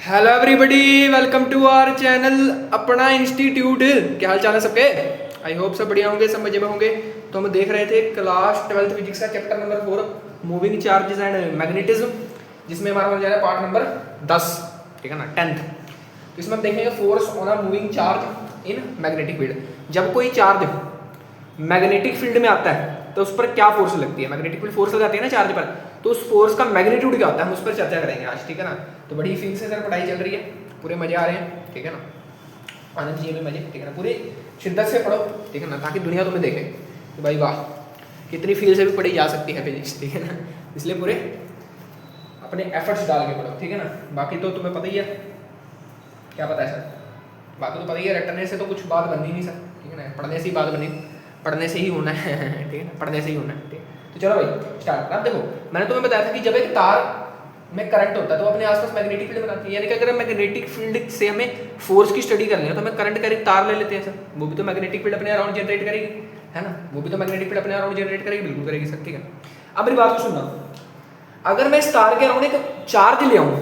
Hello everybody, welcome to our channel अपना institute. क्या हाल चाल है सबके? आई होप सब बढ़िया होंगे, सब मजे में होंगे। तो हम देख रहे थे क्लास 12th फिजिक्स का chapter number 4 moving charges and magnetism, जिसमें हमारा हो जा रहा है पार्ट नंबर 10, ठीक है ना, 10th। तो इसमें हम देखेंगे force on a moving charge in magnetic field. जब कोई चार्ज मैग्नेटिक फील्ड में आता है तो उस पर क्या फोर्स लगती है। मैग्नेटिक फील्ड फोर्स लगाती है ना चार्ज पर, तो उस फोर्स का मैग्नीट्यूड क्या होता है, हम उस पर चर्चा करेंगे आज, ठीक है ना। तो बड़ी फील से सर पढ़ाई चल रही है, पूरे मजे आ रहे हैं, ठीक है ना, आनंद जी में मजे, ठीक है ना, पूरे शिद्दत से पढ़ो, ठीक है ना, ताकि दुनिया तुम्हें देखे कि भाई वाह कितनी फील से भी पढ़ी जा सकती है फिजिक्स, ठीक है ना। इसलिए पूरे अपने एफर्ट्स डाल के पढ़ो, ठीक है ना। बाकी तो तुम्हें पता ही है, क्या पता है सर, बाकी तो पता ही है, रटने से तो कुछ बात बननी नहीं सर, ठीक है ना, पढ़ने से ही बात बनी, पढ़ने से ही होना है ठीक है ना, पढ़ने से ही होना है, ठीक है। तो चलो भाई स्टार्ट। अब देखो, मैंने तुम्हें बताया था कि जब एक तार में करंट होता है तो अपने आसपास मैग्नेटिक फील्ड बनाती है, यानी कि अगर मैग्नेटिक फील्ड से हमें फोर्स की स्टडी करनी है तो हमें करंट का एक तार ले लेते हैं सर, वो भी तो मैग्नेटिक फील्ड अपने अराउंड जनरेट करेगी, है ना, वो भी तो मैग्नेटिक फील्ड अपने अराउंड जनरेट करेगी, बिल्कुल करेगी सर, ठीक है। अब मेरी बात को सुनना, अगर मैं इस तार के अराउंड एक चार्ज ले आऊँ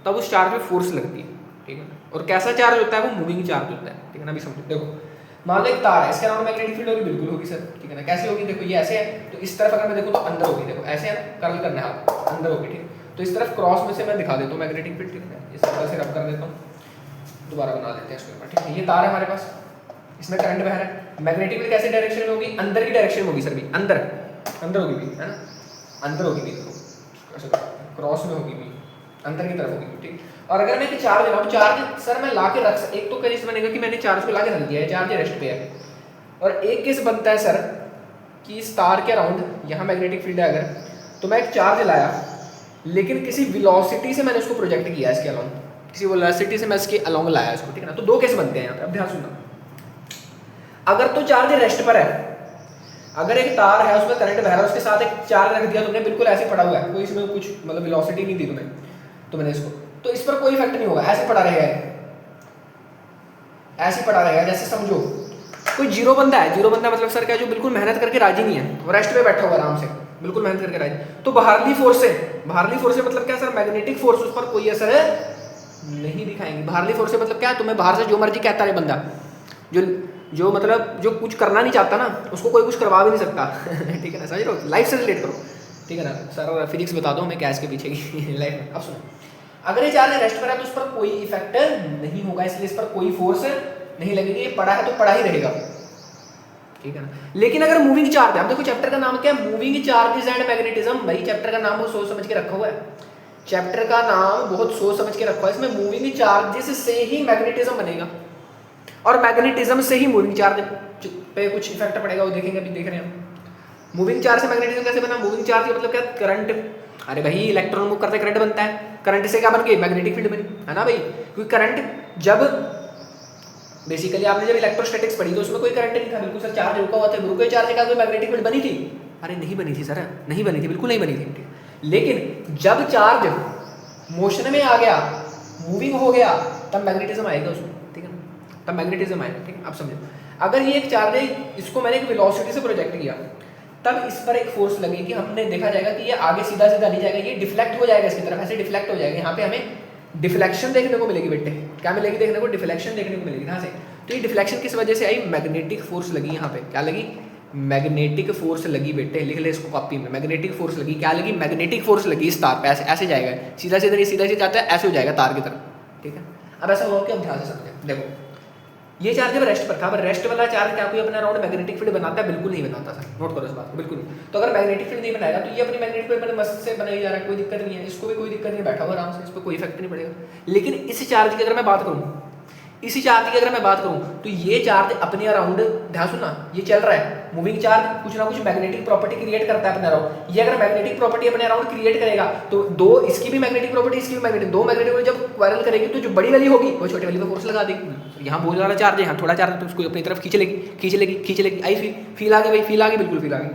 तब उस चार्ज में फोर्स लगती है, ठीक है, और कैसा चार्ज होता है, वो मूविंग चार्ज होता है, ठीक है ना। अभी समझो, देखो मान लो एक तार है, इसके अराउंड मैग्नेटिक फील्ड होगी, बिल्कुल होगी सर, ठीक है ना। कैसे होगी, देखो ये ऐसे है तो इस तरफ अगर मैं देखूँ तो अंदर होगी, देखो ऐसे है ना, कर्ल करना है हाथ, अंदर होगी, ठीक। तो इस तरफ क्रॉस में से मैं दिखा देता हूँ मैग्नेटिक फील्ड, ठीक है, इस तरह से रब कर देता हूँ, दोबारा बना देते हैं इसके ऊपर, ठीक है। ये तार है हमारे पास, इसमें करंट बह रहा है, मैग्नेटिक फील्ड कैसे डायरेक्शन में होगी, अंदर की डायरेक्शन में होगी सर, भी अंदर अंदर होगी भी, है ना, अंदर होगी भी, देखो क्रॉस में होगी भी, अंदर की तरफ होगी, ठीक। और अगर मैं एक चार्ज लाऊं, चार्ज सर मैं ला के रख, एक तो केस बनेगा कि मैंने चार्ज को ला के रख दिया है, चार्ज रेस्ट पे है, और एक केस बनता है सर कि इस तार के अराउंड यहाँ मैग्नेटिक फील्ड है अगर, तो मैं एक चार्ज लाया लेकिन किसी वेलोसिटी से मैंने उसको प्रोजेक्ट किया इसके अलाउंग, किसी वेलोसिटी से मैं इसके अलाउंग लाया इसको, ठीक है ना। तो दो केस बनते हैं यहाँ पे, अब ध्यान सुनना। अगर तो चार्ज रेस्ट पर है, अगर एक तार है उसमें करंट बह रहा है, उसके साथ एक चार्ज रख दिया तुमने, बिल्कुल ऐसे पड़ा हुआ है, कोई इसमें कुछ मतलब वेलोसिटी नहीं दी तुम्हें, तो मैंने इसको, तो इस पर कोई इफेक्ट नहीं होगा, ऐसे पड़ा रहेगा, ऐसे पड़ा रहेगा, जैसे समझो कोई जीरो बंदा है, जीरो बंदा मतलब सर क्या, जो बिल्कुल मेहनत करके राजी नहीं है, वो रेस्ट पे बैठा हुआ आराम से, बिल्कुल मेहनत करके राजी, तो बाहरली फोर्स से मतलब क्या सर, मैग्नेटिक फोर्स उस पर कोई असर नहीं दिखाएंगे। बाहरली फोर्स से मतलब क्या, तुम्हें बाहर से जो मर्जी कहता रहे बंदा, जो जो मतलब जो कुछ करना नहीं चाहता ना, उसको कोई कुछ करवा भी नहीं सकता ठीक है ना, समझ रहे हो, लाइफ से रिलेट करो, ठीक है ना। सर फिजिक्स बता दो हमें क्या इसके पीछे की लाइफ में। अब सुनो, अगर ये चार्ज रेस्ट पर है तो उस पर कोई इफेक्ट नहीं होगा, इसलिए इस पर कोई फोर्स नहीं लगेगी, ये पड़ा है तो पड़ा ही रहेगा, ठीक है ना। लेकिन अगर मूविंग चार्ज है, अब देखो चैप्टर का नाम क्या है, मूविंग चार्जेस एंड मैग्नेटिज्म, भाई चैप्टर का नाम बहुत सोच समझ के रखा हुआ है, चैप्टर का नाम बहुत सोच समझ के रखा हुआ है, इसमें मूविंग चार्जेस से ही मैग्नेटिज्म बनेगा और मैग्नेटिज्म से ही मूविंग चार्ज पे कुछ इफेक्ट पड़ेगा, वो देखेंगे, अभी देख रहे हैं। मूविंग चार्ज से मैग्नेटिज्म कैसे बना, मूविंग चार्ज का मतलब क्या, करंट, अरे भाई इलेक्ट्रॉन मूव करते करंट बनता है, करंट से क्या बन गई, मैग्नेटिक फील्ड बनी, है ना भाई, क्योंकि करंट जब बेसिकली आपने जब इलेक्ट्रोस्टैटिक्स पढ़ी तो उसमें कोई करंट नहीं था, बिल्कुल सर चार्ज रुका हुआ था, रुके चार्ज का कोई मैग्नेटिक फील्ड बनी थी, अरे नहीं बनी थी सर, नहीं बनी थी, बिल्कुल नहीं बनी थी। लेकिन जब चार्ज मोशन में आ गया, मूविंग हो गया, तब मैग्नेटिज्म आएगा उसमें, ठीक है ना, तब मैग्नेटिज्म आएगा, ठीक है। अब समझो, अगर ये एक चार्ज है, इसको मैंने एक वेलोसिटी से प्रोजेक्ट किया, तब इस पर एक फोर्स लगेगी, हमने देखा जाएगा कि ये आगे सीधा सीधा नहीं जाएगा, ये डिफ्लेक्ट हो जाएगा इसकी तरफ, ऐसे डिफ्लेक्ट हो जाएगा, यहाँ पे हमें डिफ्लेक्शन देखने को मिलेगी बेटे, क्या मिलेगी देखने को, डिफ्लेक्शन देखने को मिलेगी, कहाँ से, तो ये डिफ्लेक्शन किस वजह से आई, मैग्नेटिक फोर्स लगी, यहाँ पे क्या लगी, मैग्नेटिक फोर्स लगी बेटे, लिख ले इसको कॉपी में, मैग्नेटिक फोर्स लगी, क्या लगी, मैग्नेटिक फोर्स लगी इस तार पे, ऐसे ऐसे जाएगा, सीधा सीधा जाता है, ऐसे हो जाएगा तार की तरफ, ठीक है। अब ऐसा हुआ कि हम ध्यान से समझें, देखो ये चार्ज जब रेस्ट पर था, रेस्ट वाला चार्ज क्या कोई अपना अराउंड मैग्नेटिक फील्ड बनाता है, बिल्कुल नहीं बनाता सर, नोट करो इस बात को, बिल्कुल नहीं। तो अगर मैग्नेटिक फील्ड नहीं बनाएगा तो ये अपनी मैग्नेटिक फील्ड अपने मस्त से बनाई जा रहा है, कोई दिक्कत नहीं है, इसको भी कोई दिक्कत नहीं, बैठा हुआ आराम से, इस पर कोई इफेक्ट नहीं पड़ेगा। लेकिन इस चार्ज की अगर मैं बात करूँ, इसी चार्ज की अगर मैं बात करूं तो ये चार्ज अपने अराउंड, ध्यान सुनना, ये चल रहा है, मूविंग चार्ज कुछ ना कुछ मैग्नेटिक प्रॉपर्टी क्रिएट करता है अपने अराउंड, ये अगर मैग्नेटिक प्रॉपर्टी अपने अराउंड क्रिएट करेगा तो दो इसकी भी मैग्नेटिक प्रॉपर्टी, इसकी भी मैग्नेटिक, दो मैग्नेटिक जब वायरल करेगी तो जो बड़ी वाली होगी वो छोटी वाली पर फोर्स लगा देगी, यहाँ बहुत ज़्यादा चार्ज है, यहाँ थोड़ा चार्ज है, तो उसको अपनी तरफ खींच लेगी, आई फील आ गई भाई, फील आ गई, बिल्कुल फील आ गई।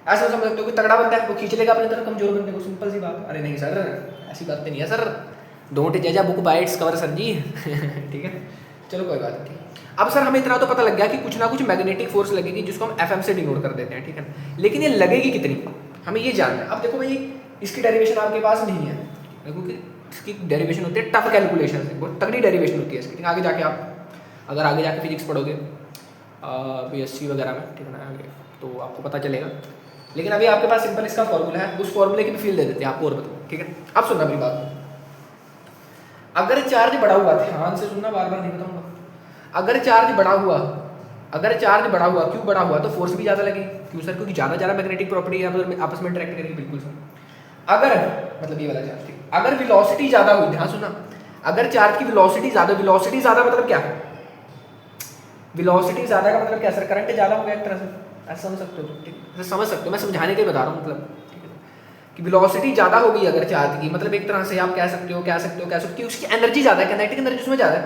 ऐसा समझ सकते हो कि तगड़ा बनता है वो खींच लेगा अपनी तरफ कमजोर बनते को, सिंपल सी बात। अरे नहीं सर, ऐसी बात नहीं है सर, डोंट जज a book by its cover sir ji ठीक है, चलो कोई बात नहीं। अब सर हमें इतना तो पता लग गया कि कुछ ना कुछ मैग्नेटिक फोर्स लगेगी, जिसको हम एफएम से डिनोट कर देते हैं, ठीक है। लेकिन ये लगेगी कितनी, हमें ये जानना है। अब देखो भाई, इसकी डेरिवेशन आपके पास नहीं है, देखो कि इसकी डेरिवेशन होती है टफ कैलकुलेशन से, बहुत तगड़ी डेरिवेशन होती है इसकी। आगे जाके आप अगर आगे जाके फिजिक्स पढ़ोगे BSc वगैरह में, ठीक है ना, आगे तो आपको पता चलेगा। लेकिन अभी आपके पास सिंपल इसका फॉर्मूला है, उस फॉर्मूले की भी फील दे देते हैं आपको और बताओ, ठीक है। अब सुनना मेरी बात, अगर चार्ज बढ़ा हुआ, ध्यान से सुनना, बार बार नहीं बताऊंगा। अगर चार्ज बढ़ा हुआ क्यों बढ़ा हुआ, तो फोर्स भी ज़्यादा लगेगी। क्यों सर? क्योंकि ज़्यादा मैग्नेटिक प्रॉपर्टी है, आपस में इंटरेक्ट करेगी। बिल्कुल सर। अगर मतलब ये वाला चार्ज, ठीक, अगर वेलोसिटी ज़्यादा हुई, ध्यान सुनना, अगर चार्ज की वेलोसिटी ज़्यादा मतलब क्या? वेलोसिटी ज़्यादा का मतलब क्या सर? करंट ज़्यादा हो गया एक तरह से, ऐसा समझ सकते हो, ठीक है, समझ सकते हो, मैं समझाने के लिए बता रहा हूँ, मतलब ठीक है कि वेलोसिटी ज़्यादा होगी अगर चार्ज की, मतलब एक तरह से आप कह सकते हो कि उसकी एनर्जी ज़्यादा है, काइनेटिक एनर्जी उसमें ज़्यादा है,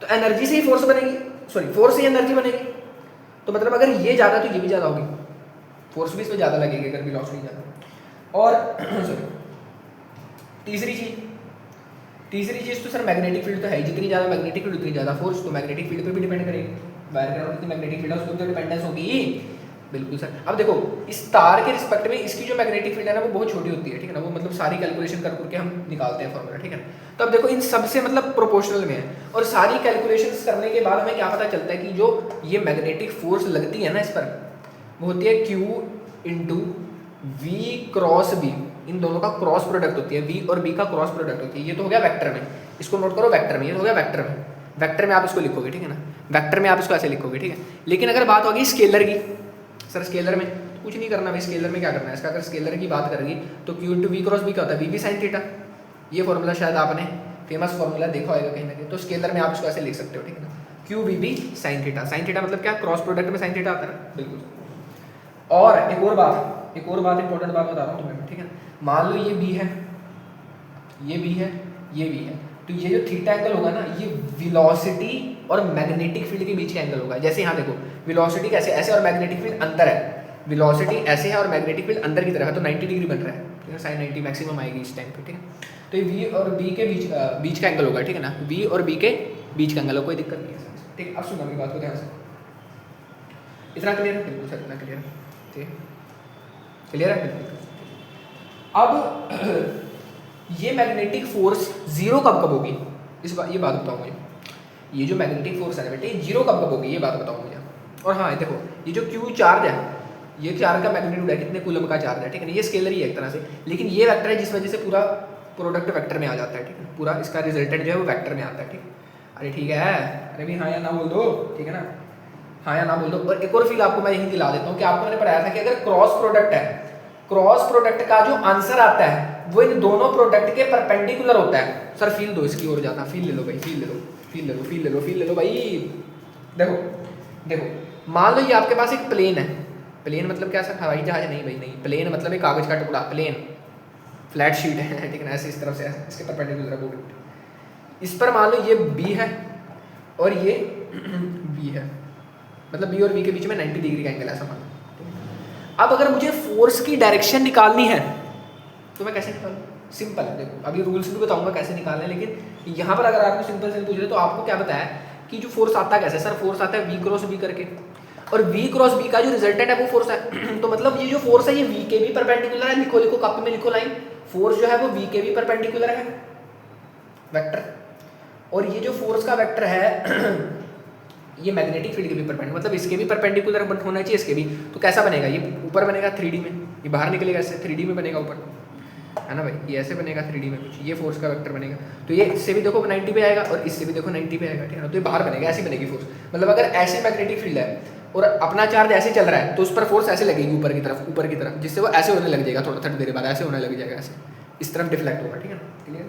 तो एनर्जी से ही फोर्स बनेगी, सॉरी फोर्स से ही एनर्जी बनेगी। तो मतलब अगर ये ज़्यादा तो ये भी ज़्यादा होगी, फोर्स भी इसमें ज़्यादा लगेगी अगर वेलोसिटी ज़्यादा। और सॉरी तीसरी चीज़ तो सर मैग्नेटिक फील्ड तो है, जितनी ज़्यादा मैग्नेटिक फील्ड उतनी ज़्यादा फोर्स, तो मैग्नेटिक फील्ड पर भी डिपेंड करेगी, वायर के अराउंड कितनी मैग्नेटिक फील्ड है उस पर तो डिपेंडेंस होगी। बिल्कुल सर। अब देखो इस तार के रिस्पेक्ट में इसकी जो मैग्नेटिक फील्ड है ना वो बहुत छोटी होती है, ठीक है ना, वो मतलब सारी कैलकुलेशन कर करके हम निकालते हैं फॉर्मूला, ठीक है। तो अब देखो इन सबसे मतलब प्रोपोर्शनल में है, और सारी कैलकुलेशंस करने के बाद हमें क्या पता चलता है कि जो ये मैग्नेटिक फोर्स लगती है ना इस पर, वो होती है Q into V cross B, इन दोनों का क्रॉस प्रोडक्ट होती है, V और B का क्रॉस प्रोडक्ट होती है। ये तो हो गया वेक्टर में, इसको नोट करो वेक्टर में, ये तो हो गया वेक्टर में, वेक्टर में आप इसको लिखोगे, ठीक है ना, वेक्टर में आप इसको ऐसे लिखोगे, ठीक है। लेकिन अगर बात होगी स्केलर की, सर स्केलर में कुछ नहीं करना भाई, स्केलर में क्या करना है इसका, अगर स्केलर की बात करेगी तो Q into V cross B क्या होता है, V sin थीटा। ये फॉर्मूला शायद आपने फेमस फॉर्मूला देखा होगा कहीं ना कहीं, तो स्केलर में आप इसको ऐसे लिख सकते हो, ठीक है ना, QVB sin theta. sin theta मतलब क्या, क्रॉस प्रोडक्ट में sin थीटा आता है ना, बिल्कुल। और एक और बात इंपॉर्टेंट बात बता रहा हूँ तुम्हें, ठीक है। मान लो ये B है, ये B है, ये B है, तो ये जो थीटा एंगल होगा ना, ये वेलोसिटी और मैग्नेटिक फील्ड के बीच का एंगल होगा। जैसे यहाँ देखो वेलोसिटी कैसे ऐसे और मैग्नेटिक फील्ड अंदर है, वेलोसिटी ऐसे है और मैग्नेटिक फील्ड अंदर की तरफ है, तो 90 डिग्री बन रहा है, ठीक है, sin 90 मैक्सिमम आएगी इस टाइम पे, ठीक है। तो ये V और B के बीच का एंगल होगा, ठीक है ना, V और B के बीच का एंगल होगा, कोई दिक्कत नहीं है, ठीक है। अब सुनना मेरी बात को ध्यान से, इतना क्लियर है? बिल्कुल सर इतना क्लियर है, ठीक है, क्लियर है बिल्कुल। अब ये मैग्नेटिक फोर्स जीरो कब होगी, ये बात बताओ मुझे, ये जो मैग्नेटिक फोर्स है बेटे जीरो कब होगी, ये बात बताओ मुझे। और हाँ देखो ये जो Q चार्ज है, ये चार्ज का मैग्नीट्यूड है, कितने कूलम का चार्ज है, ठीक है ना, ये स्केलर ही है एक तरह से, लेकिन ये वेक्टर है जिस वजह से पूरा प्रोडक्ट वेक्टर में आ जाता है, ठीक है, पूरा इसका रिजल्टेंट जो है वो वेक्टर में आता है, ठीक है। अरे ठीक है, अरे भी हाँ या ना बोल दो, ठीक है ना, हाँ या ना बोल दो। और एक और फील आपको मैं यही दिला देता हूँ कि आपको मैंने पढ़ाया था कि अगर क्रॉस प्रोडक्ट है, क्रॉस प्रोडक्ट का जो आंसर आता है वो इन दोनों प्रोडक्ट के परपेंडिकुलर होता है। सर फील दो इसकी ओर ज़्यादा, फील ले लो भाई, फील ले लो भाई। देखो मान लो ये आपके पास एक प्लेन है, प्लेन मतलब क्या सर, हवाई जहाज नहीं भाई, नहीं, प्लेन मतलब एक कागज का टुकड़ा, प्लेन फ्लैट शीट है, ठीक है ना, ऐसे इस तरफ से इसके परपेंडिकुलर है वो, इस पर मान लो ये B है और ये B है, मतलब B और B के बीच में 90 डिग्री का एंगल है, ऐसा मान लो। अब अगर मुझे फोर्स की डायरेक्शन निकालनी है तो मैं कैसे निकालूँ? सिंपल है, देखो अभी रूल्स भी बताऊंगा कैसे निकालना है, लेकिन यहाँ पर अगर आपको सिंपल से पूछ रहे तो आपको क्या बताया कि जो फोर्स आता है कैसे, सर फोर्स आता है V क्रॉस B करके, और V क्रॉस B का जो रिजल्टेंट है वो फोर्स है। तो मतलब ये जो फोर्स है ये V के भी परपेंडिकुलर है, लिखो कॉपी में लिखो लाइन, फोर्स जो है वो V के भी परपेंडिकुलर है वेक्टर, और ये जो फोर्स का वेक्टर है ये मैग्नेटिक फील्ड के भी परपेंडिकुलर, मतलब इसके भी परपेंडिकुलर होना चाहिए इसके भी। तो कैसा बनेगा, ये ऊपर बनेगा 3D में, ये बाहर निकलेगा इससे 3D में बनेगा ऊपर, है ना भाई, ये ऐसे बनेगा 3D में कुछ, ये फोर्स का वेक्टर बनेगा, तो ये इससे भी देखो 90 पे आएगा और इससे भी देखो 90 पे आएगा, ठीक है ना, तो ये बाहर बनेगा, ऐसी बनेगी फोर्स। मतलब अगर ऐसी मैग्नेटिक फील्ड है और अपना चार्ज ऐसे चल रहा है तो उस पर फोर्स ऐसे लगेगी ऊपर की तरफ, जिससे वो ऐसे होने लग जाएगा, थोड़ी देर बाद ऐसे होने लग जाएगा, ऐसे इस तरफ डिफ्लेक्ट होगा, ठीक है ना, क्लियर,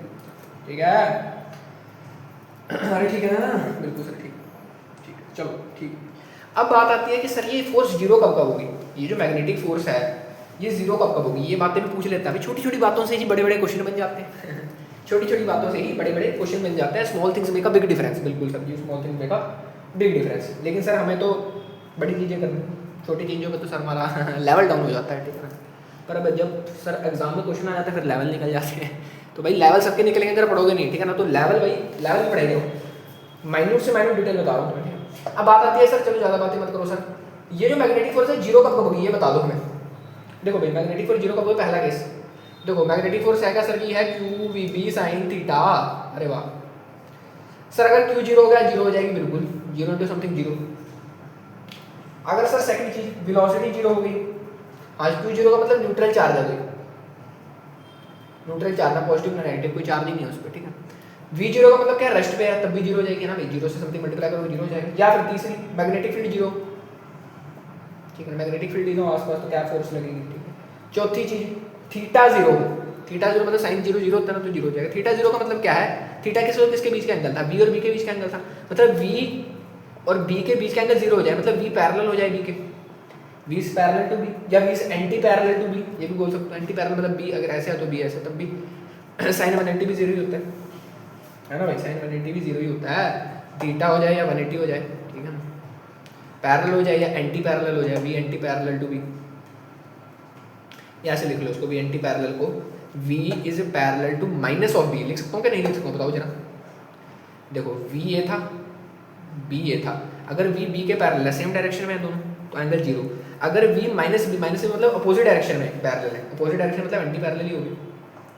ठीक है, अरे ठीक है ना, बिल्कुल सर ठीक है, चलो ठीक। अब बात आती है कि सर ये फोर्स जीरो कब होगी, ये जो मैग्नेटिक फोर्स है ये जीरो कब होगी, ये बातें भी पूछ लेता है। छोटी छोटी बातों से ही बड़े बड़े क्वेश्चन बन जाते हैं छोटी छोटी बातों से ही बड़े बड़े क्वेश्चन बन जाते हैं। Small things make a big difference, बिल्कुल sir ji, small things make a big difference. लेकिन सर हमें तो बड़ी चीज़ें करनी, छोटी चीज़ों में तो सर हमारा लेवल डाउन हो जाता है, ठीक है ना। पर अब जब सर एग्जाम में क्वेश्चन आ जाता है फिर लेवल निकल जाते हैं, तो भाई लेवल सबके निकलेंगे अगर पढ़ोगे नहीं, ठीक है ना, तो लेवल भाई लेवल में पढ़ेंगे, माइन्यूट से माइन्यूट डिटेल बता रहा हूँ तुम्हें, ठीक है। अब बात आती है सर, चलो ज़्यादा बातें मत करो सर, ये जो मैग्नेटिक फोर्स है जीरो कब होगी ये बता दो हमें। देखो भाई मैग्नेटिक फोर्स जीरो कब होगी, पहला केस देखो मैग्नेटिक फोर्स है क्या सर की है q v B sine theta. अरे वाह सर, अगर क्यू जीरो हो गया जीरो हो जाएगी बिल्कुल, जीरो इंटू समथिंग जीरो। अगर सर सेकंड चीज वेलोसिटी जीरो हो गई, आज क्यू जीरो का मतलब न्यूट्रल चार्ज है, न्यूट्रल चार्ज ना पॉजिटिव ना नेगेटिव, कोई चार्ज ही नहीं है उस पर, ठीक है। वी जीरो का मतलब क्या रेस्ट पे है, तब भी जीरो हो जाएगी ना भाई, जीरो से समथिंग मल्टीप्लाई करो जीरो हो जाएगी। या फिर तीसरी मैग्नेटिक फील्ड जीरो, ठीक है, मैग्नेटिक फील्ड जीरो आसपास तो क्या फोर्स लगेगी, ठीक है। चौथी चीज थीटा जीरो, थीटा जीरो मतलब साइन जीरो जीरो होता है ना, तो जीरो हो जाएगा। थीटा जीरो का मतलब क्या है, थीटा किस और किसके बीच का एंगल था, वी और बी के बीच का एंगल था, मतलब वी और बी के बीच का एंगल जीरो हो जाए, मतलब वी पैरेलल हो जाए बी के, V is parallel to B, या V is anti parallel to B, ये भी बोल सकते हो। एंटी पैरेलल मतलब बी अगर ऐसे है तो बी ऐसे, तब भी साइन 180 भी जीरो ही होता है ना भाई, साइन 180 भी जीरो ही होता है, थीटा हो जाए या 180 हो जाए, ठीक है ना। पैरेलल हो जाए या एंटी पैरेलल हो जाए, v anti parallel to B, या ऐसे लिख लो उसको, वी एंटी पैरेलल को v is parallel to minus of b, लिख सकता हूँ क्या नहीं लिख सकता हूँ बताओ जरा। देखो v ये था, b ये था, अगर v b के पैरेलल है, सेम डायरेक्शन में है दोनों, तो एंगल जीरो। अगर v माइनस b, माइनस मतलब अपोजिट डायरेक्शन में पैरेलल है, अपोजिट डायरेक्शन मतलब एंटी पैरेलल ही होगी,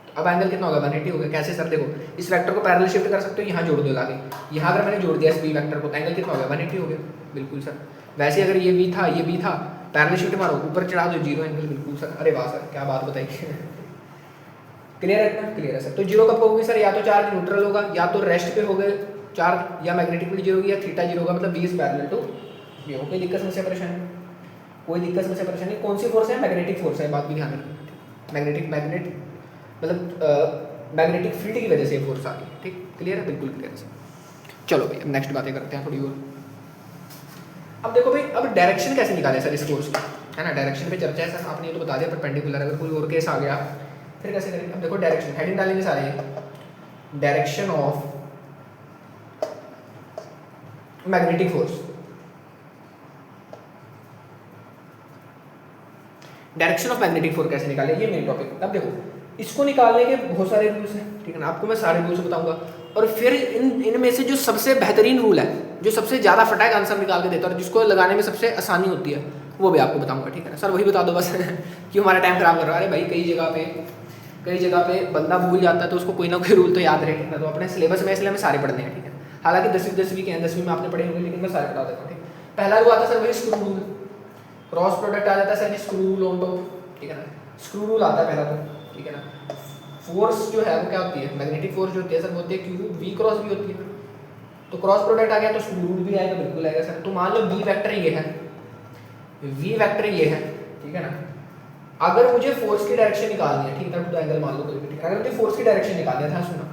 तो अब एंगल कितना होगा 180 होगा। कैसे सर, देखो इस वेक्टर को पैरेलल शिफ्ट कर सकते हो, यहाँ जोड़ दो लाके, यहाँ अगर मैंने जोड़ दिया इस b वेक्टर को, तो एंगल कितना होगा 180 हो गया, बिल्कुल सर। वैसे अगर ये v था ये b था, पैरेलल शिफ्ट मारो ऊपर चढ़ा दो जीरो एंगल, बिल्कुल सर। अरे वाह सर क्या बात बताई क्लियर है ना, क्लियर है सर। तो जीरो कब होगी सर, या तो चार्ज न्यूट्रल होगा, या तो रेस्ट पे हो गए चार्ज, या मैग्नेटिक फील्ड जीरो होगी, या थीटा जीरो होगा, मतलब B is parallel to B हो। कोई दिक्कत समस्या परेशानी, कोई दिक्कत समस्या परेशानी। कौन सी फोर्स है, मैग्नेटिक फोर्स है, बात भी ध्यान रखना, मैग्नेट मतलब मैग्नेटिक फील्ड की वजह से फोर्स आ गई, ठीक क्लियर है, बिल्कुल क्लियर है सर। चलो भाई अब नेक्स्ट बातें करते हैं थोड़ी और। अब देखो भाई, अब डायरेक्शन कैसे निकाले सर इस फोर्स की, है ना, डायरेक्शन पे चर्चा है सर, आपने ये तो बता दिया परपेंडिकुलर, अगर कोई और केस आ गया फिर कैसे करेंगे। अब देखो डायरेक्शन हेडिंग डालेंगे सारे, direction of magnetic force, direction of magnetic force कैसे निकाले, ये मेन टॉपिक। अब देखो इसको निकालने के बहुत सारे रूल्स हैं, ठीक है ना, आपको मैं सारे रूल्स बताऊंगा, और फिर इनमें से जो सबसे बेहतरीन रूल है, जो सबसे ज़्यादा फटाक आंसर निकाल के देता है और जिसको लगाने में सबसे आसानी होती है, वो भी आपको बताऊंगा, ठीक है ना सर। वही बता दो बस क्यों हमारा टाइम खराब कर रहा है। अरे भाई कई जगह पे बंदा भूल जाता है, तो उसको कोई ना कोई रूल तो याद रहे, ठीक है। तो अपने सिलेबस में इसलिए हमें सारे पढ़ने हैं, ठीक है। हालांकि 10वीं के हैं, 10वीं में आपने पढ़े होंगे, लेकिन मैं सारे बता देता हूँ, ठीक। पहला रूल आता है सर वही स्क्रू रूल, क्रॉस प्रोडक्ट आ जाता है sir ji screw rule on top, ठीक है ना। स्क्रू रूल आता है पहला तो, ठीक है ना। फोर्स जो है वो क्या होती है, मैग्नेटिक फोर्स जो होती है सर वो होती है क्यू वी क्रॉस भी होती है, तो क्रॉस प्रोडक्ट आ गया तो स्क्रू रूल भी आएगा, बिल्कुल आएगा सर। तो मान लो बी वेक्टर ये है, वी वेक्टर ये है, ठीक है ना। अगर मुझे फोर्स की डायरेक्शन निकालनी है, ठीक है, तो एंगल मान लो कोई भी, ठीक है। अगर मुझे फोर्स की डायरेक्शन निकालनी है, ध्यान सुनना,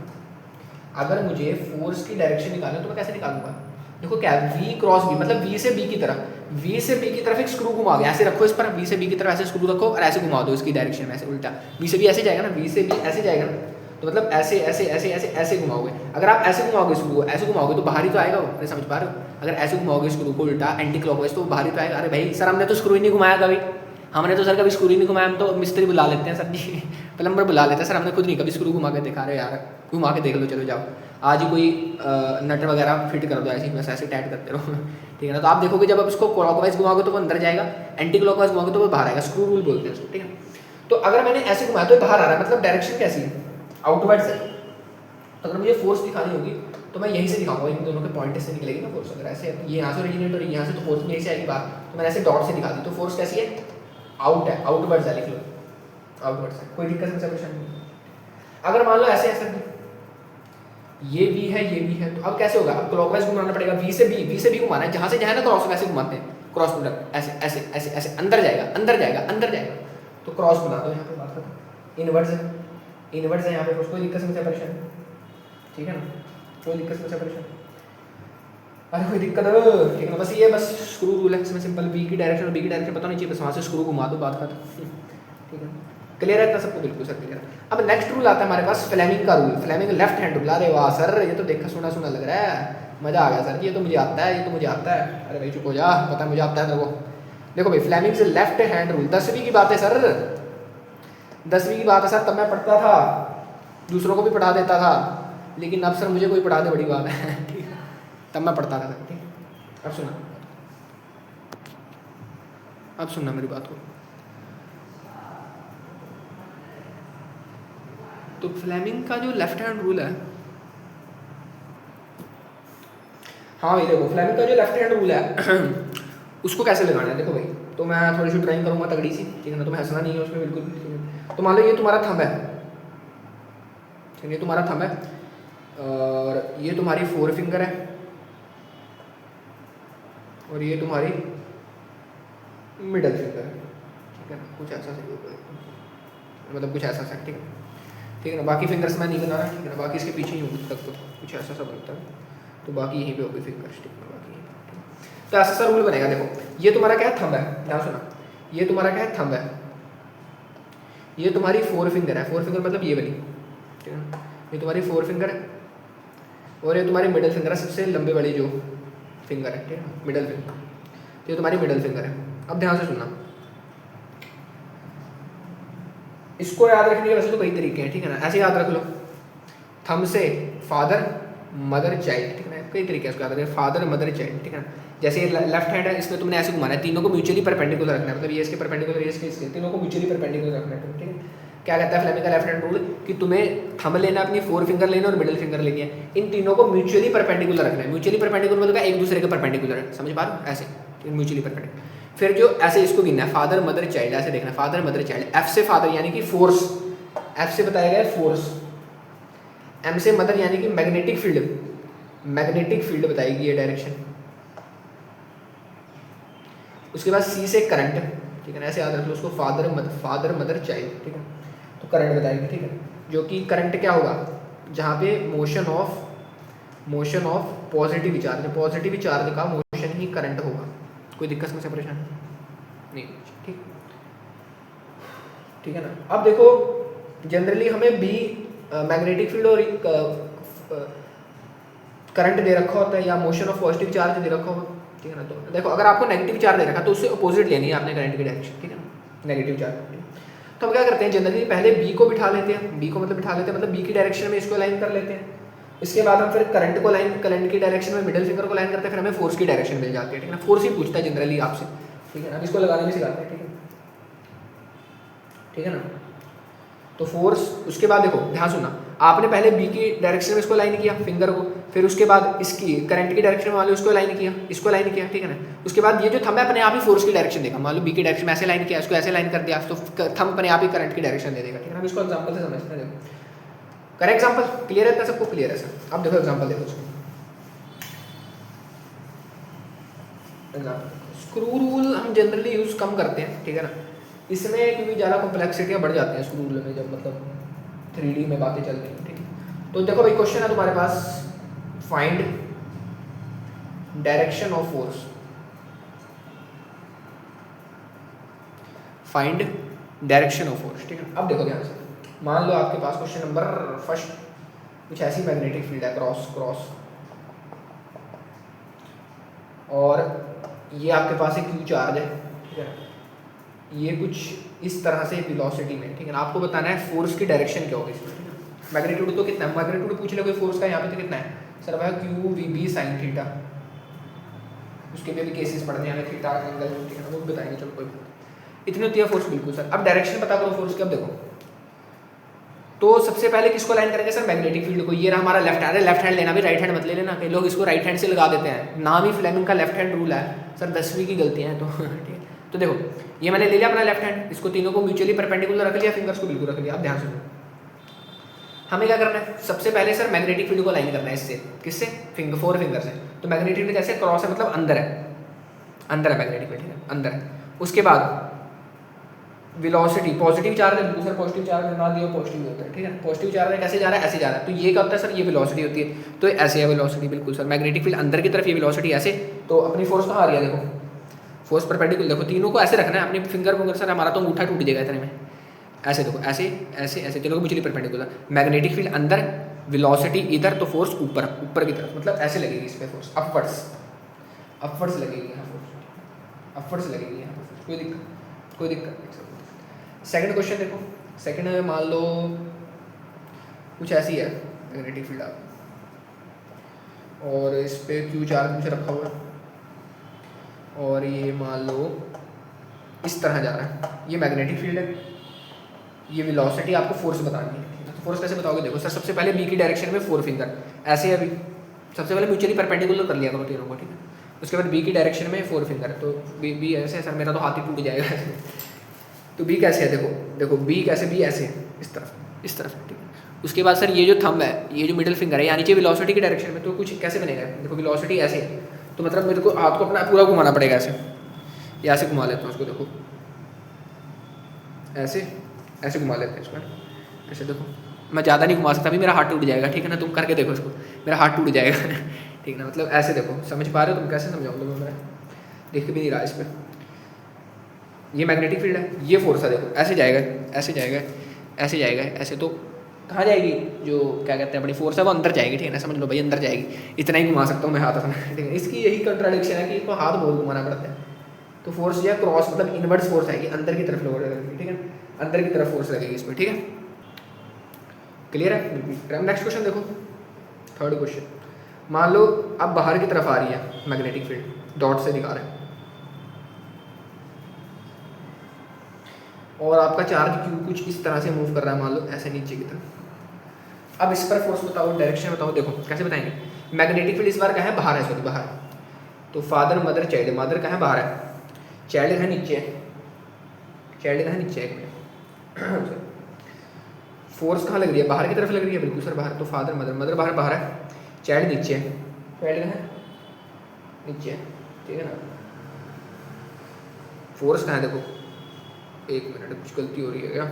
अगर मुझे फोर्स की डायरेक्शन निकालनी है तो मैं कैसे निकालूंगा। देखो क्या वी क्रॉस बी मतलब वी से बी की तरफ, वी से बी की तरफ एक स्क्रू घुमा गया, ऐसे रखो इस पर, वी से बी की तरफ ऐसे स्क्रू रखो और ऐसे घुमा दो इसकी डायरेक्शन में, ऐसे उल्टा, वी से बी ऐसे जाएगा ना, वी से बी ऐसे जाएगा ना, तो मतलब ऐसे ऐसे ऐसे ऐसे ऐसे घुमाओगे। अगर आप ऐसे घुमाओगे स्क्रू को, ऐसे घुमाओगे तो बाहर ही तो आएगा वो, अरे समझ पा रहे हो। अगर ऐसे घुमाओगे स्क्रू को उल्टा एंटी क्लॉकवाइज तो बाहर ही तो आएगा। अरे भाई सर हमने तो स्क्रू ही नहीं घुमाया कभी, हमने तो सर कभी स्क्रू ही नहीं घुमाया, हम तो मिस्त्री बुला लेते हैं सर जी प्लम्बर बुला लेते हैं सर, हमने खुद नहीं कभी स्क्रू घुमा के दिखा रहे यार, घुमा के देख लो, चलो जाओ आज ही कोई नट वगैरह फिट कर दो, ऐसे बस ऐसे टाइट करते रहो ठीक है ना। तो आप देखोगे जब आप इसको क्लॉकवाइज घुमाओगे तो वो अंदर जाएगा, एंटी क्लॉकवाइज घुमाओगे तो वो बाहर आएगा, स्क्रू रूल बोलते हैं उसको, ठीक है। तो अगर मैंने ऐसे घुमाया तो बाहर आ रहा है, मतलब डायरेक्शन कैसी है, आउटवर्ड से। तो अगर मुझे फोर्स दिखानी होगी तो मैं यहीं से दिखाऊंगा, इन दोनों के पॉइंट से निकलेगी ना फोर्स। अगर ऐसे ये यहाँ से ओरिजिनेट और यहाँ से, तो फोर्स यहीं से आएगी बाहर, तो मैंने ऐसे डॉट से दिखा दी, तो फोर्स कैसी है, आउट है, आउटवर्ड है, लिख लो आउटवर्ड से, कोई दिक्कत नहीं, परेशानी नहीं। अगर मान लो ऐसे ऐसे ये भी है ये भी है, तो अब कैसे होगा, अब क्लॉकवाइज घुमाना पड़ेगा, वी से बी घुमाना है, जहाँ से जाए ना क्रॉस वैसे घुमाते हैं, क्रॉस प्रोडक्ट ऐसे ऐसे ऐसे ऐसे अंदर जाएगा अंदर जाएगा अंदर जाएगा, तो क्रॉस बना दो, यहाँ पे बात करो इनवर्स है यहाँ पे, कोई दिक्कत समस्या परेशानी, ठीक है ना, कोई दिक्कत समस्या परेशानी, अरे कोई दिक्कत है, ठीक है ना। बस ये बस स्क्रू रूल है, इसमें सिंपल बी की डायरेक्शन पता नहीं चाहिए, बस वहाँ से स्क्रू घुमा दो, बात खत्म, ठीक है। क्लियर है इतना सबको, बिल्कुल सर क्लियर है। अब नेक्स्ट रूल आता है हमारे पास फ्लेमिंग का rule, Fleming left hand rule. अरे वाह सर ये तो देखा सुना सुना लग रहा है, मजा आ गया सर जी, ये तो मुझे आता है, ये तो मुझे आता है। अरे भाई चुप हो जा, पता है मुझे आता है तेरे को। देखो भाई फ्लेमिंग से लेफ्ट हैंड रूल 10वीं की बात है सर, 10वीं की बात है सर, तब मैं पढ़ता था, दूसरों को भी पढ़ा देता था, लेकिन अब सर मुझे कोई पढ़ा दे, बड़ी बात है ठीक है, तब मैं पढ़ता था सर, ठीक। अब सुना, अब सुनना मेरी बात को। तो फ्लेमिंग का जो लेफ्ट हैंड रूल है, हाँ भाई देखो फ्लेमिंग का जो लेफ्ट हैंड रूल है उसको कैसे लगाना है देखो भाई। तो मैं थोड़ी सी ड्राइंग करूँगा तगड़ी सी, ठीक है ना, तुम्हें हंसना नहीं है उसमें बिल्कुल भी। तो मान लो ये तुम्हारा थंब है, ठीक है, ये तुम्हारा थंब है और ये तुम्हारी 4 फिंगर है और ये तुम्हारी मिडल फिंगर है, ठीक है ना, कुछ ऐसा सही मतलब कुछ ऐसा सा, ठीक है, ठीक है ना। बाकी फिंगर्स मैं नहीं बना रहा, ठीक है ना, बाकी इसके पीछे ही होगी तक, तो कुछ ऐसा सा बनता है, तो बाकी यहीं पे होगी फिंगर्स, ठीक है, बाकी यहीं पे, ठीक। तो ऐसा सा रूल बनेगा। देखो ये तुम्हारा क्या है, थंब है, ध्यान सुना, ये तुम्हारा क्या है, थंब है, ये तुम्हारी 4 फिंगर है, 4 फिंगर मतलब ये वाली, ठीक है ना, ये तुम्हारी 4 फिंगर है और ये तुम्हारी मिडल फिंगर है, सबसे लंबे वाली जो फिंगर है, ठीक है, मिडल फिंगर, तो ये तुम्हारी मिडल फिंगर है। अब ध्यान से सुनना, इसको याद रखने के वैसे तो कई तरीके हैं, ठीक है ना, ऐसे याद रख लो, थंब से फादर मदर चाइल्ड, ठीक है ना, कई तरीके से याद रखें, फादर मदर चाइल्ड, ठीक है ना। जैसे ये लेफ्ट हैंड है, इसमें तुमने ऐसे घुमाना है, तीनों को म्यूचुअली परपेंडिकुलर रखना है, मतलब ये इसके परपेंडिकुलर, ये इसके, तीनों को म्यूचुअली परपेंडिकुलर रखना है, ठीक है। क्या कहता है फ्लेमिंग का लेफ्ट हैंड रूल कि तुम्हें थंब लेना, अपनी 4 फिंगर लेना और मिडिल फिंगर लेनी है, इन तीनों को म्यूचुअली परपेंडिकुलर रखना है। म्यूचुअली परपेंडिकुलर मतलब एक दूसरे के परपेंडिकुलर है, समझ पा रहे हो, ऐसे म्यूचुअली परपेंडिकुलर। फिर जो ऐसे इसको गिनना है, फादर मदर चाइल्ड, ऐसे देखना, फादर मदर चाइल्ड, एफ से फादर यानी कि फोर्स, एफ से बताया गया है फोर्स, एम से मदर यानी कि मैग्नेटिक फील्ड, मैग्नेटिक फील्ड बताएगी ये डायरेक्शन। उसके बाद सी से करंट, ठीक है ना, ऐसे याद रख लो उसको, फादर मदर चाइल्ड, ठीक है, तो करंट बताएगी, ठीक है, जो कि करंट क्या होगा, जहाँ पे motion of positive charge, positive charge का मोशन ही करंट होगा। कोई दिक्कत समस्या परेशान नहीं, ठीक, ठीक है ना। अब देखो जनरली हमें बी मैग्नेटिक फील्ड और करंट दे रखा होता है या मोशन ऑफ पॉजिटिव चार्ज दे रखा होगा, ठीक है ना। तो देखो अगर आपको नेगेटिव चार्ज दे रखा तो उससे अपोजिट लेनी है आपने करंट की डायरेक्शन, ठीक है ना, नेगेटिव चार्ज। तो हम क्या करते हैं जनरली पहले बी को बिठा लेते हैं, बी को मतलब बिठा लेते हैं, मतलब बी की डायरेक्शन में इसको लाइन कर लेते हैं। इसके बाद हम फिर करंट को लाइन, करंट की डायरेक्शन में मिडिल फिंगर को लाइन करते हैं, फिर हमें फोर्स की डायरेक्शन मिल जाती है, ठीक है ना। फोर्स ही पूछता है जनरली आपसे, ठीक है ना, इसको लगाने भी सिखाते हैं, ठीक है, ठीक है ना। तो फोर्स, उसके बाद देखो ध्यान सुनना, आपने पहले बी की डायरेक्शन में इसको लाइन किया फिंगर को, फिर उसके बाद इसकी करंट की डायरेक्शन में मान लो इसको लाइन किया, इसको लाइन किया, ठीक है ना। उसके बाद ये जो थंब है अपने आप ही फोर्स की डायरेक्शन देगा, मान लो बी की डायरेक्शन में ऐसे लाइन किया, इसको ऐसे लाइन कर दिया, तो थंब अपने आप ही करंट की डायरेक्शन दे देगा, ठीक है ना। इसको एग्जाम्पल से समझते हैं, देखो करें एग्जाम्पल, क्लियर है, सबको क्लियर है सर। अब देखो एग्जाम्पल देखो, स्क्रू रूल हम जनरली यूज़ कम करते हैं, ठीक है ना, इसमें क्योंकि ज़्यादा कॉम्प्लेक्सिटियाँ बढ़ जाती हैं स्क्रू रूल में, जब मतलब 3D में बातें चलती हैं, ठीक है। तो देखो भाई क्वेश्चन है तुम्हारे पास, find direction of force, find direction of force, ठीक है। अब देखो ध्यान से, मान लो आपके पास क्वेश्चन नंबर फर्स्ट कुछ ऐसी मैग्नेटिक फील्ड है, क्रॉस, और ये आपके पास एक क्यू चार्ज है, ठीक है, ये कुछ इस तरह से वेलोसिटी में, ठीक है ना। आपको बताना है फोर्स की डायरेक्शन क्या होगी इसमें, ठीक है। मैग्नीट्यूड तो कितना है, मैग्नीट्यूड पूछ ले कोई फोर्स का, यहाँ पे तो कितना है सर, वह q v B sine theta, उसके भी अभी केसेस पढ़ने हैं थीटा एंगल, ठीक है, वो भी बताएंगे, चलो कोई बात। इतनी होती है फोर्स, बिल्कुल सर। अब डायरेक्शन पता करो फोर्स की। अब देखो तो सबसे पहले किसको लाइन करेंगे सर, मैग्नेटिक फील्ड को। ये रहा हमारा लेफ्ट हैंड है, लेफ्ट हैंड लेना भी राइट हैंड मत ले लेना, कई लोग इसको राइट हैंड से लगा देते हैं, नाम ही फ्लेमिंग का लेफ्ट हैंड रूल है सर, 10वीं की गलतियाँ हैं, तो ठीक है। तो देखो ये मैंने ले लिया अपना लेफ्ट हैंड, इसको तीनों को म्यूचुअली परपेंडिकुलर रख लिया, फिंगर्स को बिल्कुल रख लिया। अब ध्यान सुनो, हमें क्या करना है, सबसे पहले सर मैग्नेटिक फील्ड को लाइन करना है इससे, किससे, 4 फिंगर से। तो मैग्नेटिक फील्ड कैसे, क्रॉस है मतलब अंदर है, अंदर है मैग्नेटिक फील्ड, ठीक है, अंदर है। उसके बाद वेलोसिटी, पॉजिटिव चार्ज है, दूसरा पॉजिटिव चार्ज ना दिया पॉजिटिव होता है, ठीक है। पॉजिटिव चार्ज है, कैसे जा रहा है, ऐसे जा रहा है, तो ये क्या होता है सर, ये वेलोसिटी होती है, तो ऐसे है वेलोसिटी, बिल्कुल सर। मैग्नेटिक फील्ड अंदर की तरफ, ये वेलोसिटी ऐसे, तो अपनी फोर्स कहाँ आ रही है, देखो फोर्स परपेंडिकुलर, देखो तीनों को ऐसे रखना है, अपनी फिंगर सर, हमारा तो अंगूठा टूट जाएगा इतने में, ऐसे देखो, ऐसे ऐसे ऐसे, तीनों को म्यूचुअली परपेंडिकुलर, मैग्नेटिक फील्ड अंदर, वेलोसिटी इधर, तो फोर्स ऊपर, ऊपर की तरफ, मतलब ऐसे लगेगी इस पर फोर्स, अपवर्ड्स लगेगी यहाँ फोर्स, अपवर्ड्स लगेगी यहाँ फोर्स, कोई दिक्कत। सेकंड क्वेश्चन देखो, सेकंड में मान लो कुछ ऐसी है मैग्नेटिक फील्ड आप, और इस पे क्यू चार्ज कुछ रखा हुआ है, और ये मान लो इस तरह जा रहा है, ये मैग्नेटिक फील्ड है, ये वेलोसिटी आपको फोर्स बतानी है, तो फोर्स कैसे बताओगे? देखो सर सबसे पहले बी की डायरेक्शन में 4 फिंगर ऐसे है अभी, सबसे पहले म्यूचुअली परपेंडिकुलर कर लिया करो तीनों को, ठीक है। उसके बाद बी की डायरेक्शन में 4 फिंगर, तो बी ऐसे है सर, मेरा तो हाथ ही टूट जाएगा तो बी कैसे है? देखो देखो बी कैसे, बी ऐसे है इस तरफ, ठीक है। उसके बाद सर ये जो थंब है, ये जो मिडिल फिंगर है, यानी चाहिए वेलोसिटी की डायरेक्शन में, तो कुछ कैसे बनेगा? देखो वेलोसिटी ऐसे है, तो मतलब मेरे को हाथ को अपना पूरा घुमाना पड़ेगा ऐसे, या ऐसे घुमा लेता हूँ उसको, देखो ऐसे घुमा लेते हैं इसको, ऐसे देखो। मैं ज़्यादा नहीं घुमा सकता, अभी मेरा हाथ टूट जाएगा, ठीक है ना। तुम करके देखो इसको, मेरा हाथ टूट जाएगा ठीक है ना। मतलब ऐसे देखो, समझ पा रहे हो तुम? कैसे समझाऊँ तुम्हें? मैं देख भी नहीं रहा इस पर। ये मैग्नेटिक फील्ड है, ये फोर्स है, देखो ऐसे जाएगा, ऐसे जाएगा, ऐसे जाएगा, ऐसे। तो कहाँ जाएगी? जो क्या कहते हैं अपनी फोर्स है वो अंदर जाएगी, ठीक है ना। समझ लो भाई अंदर जाएगी, इतना ही घुमा सकता हूँ मैं हाथ अपना, ठीक है। इसकी यही कंट्राडिक्शन है कि इसको हाथ बहुत घुमाना पड़ता है। तो फोर्स जो है क्रॉस मतलब इनवर्स फोर्स आएगी, अंदर की तरफ लगेगी, ठीक है, अंदर की तरफ फोर्स लगेगी इसमें, ठीक है। क्लियर है? बिल्कुल। नेक्स्ट क्वेश्चन देखो, थर्ड क्वेश्चन। मान लो अब बाहर की तरफ आ रही है मैग्नेटिक फील्ड, डॉट से दिखा रहे हैं, और आपका चार्ज क्यू कुछ इस तरह से मूव कर रहा है, मान लो ऐसे नीचे की तरफ। अब इस पर फोर्स बताओ, डायरेक्शन बताओ। देखो कैसे बताएंगे? मैग्नेटिक फील्ड इस बार कहाँ है? बाहर है, सॉरी बाहर। तो फादर मदर चाइल्ड, मदर कहाँ है? बाहर है, चाइल्ड है नीचे, चाइल्ड कहाँ है? नीचे है, एक मिनट फोर्स कहाँ लग रही है? बाहर की तरफ लग रही है, बिल्कुल सर बाहर। तो फादर मदर, मदर बाहर है, चाइल्ड नीचे है, चाइल्ड कहाँ है? नीचे है, ठीक है ना। फोर्स कहाँ है? देखो एक मिनट, कुछ गलती हो रही है क्या?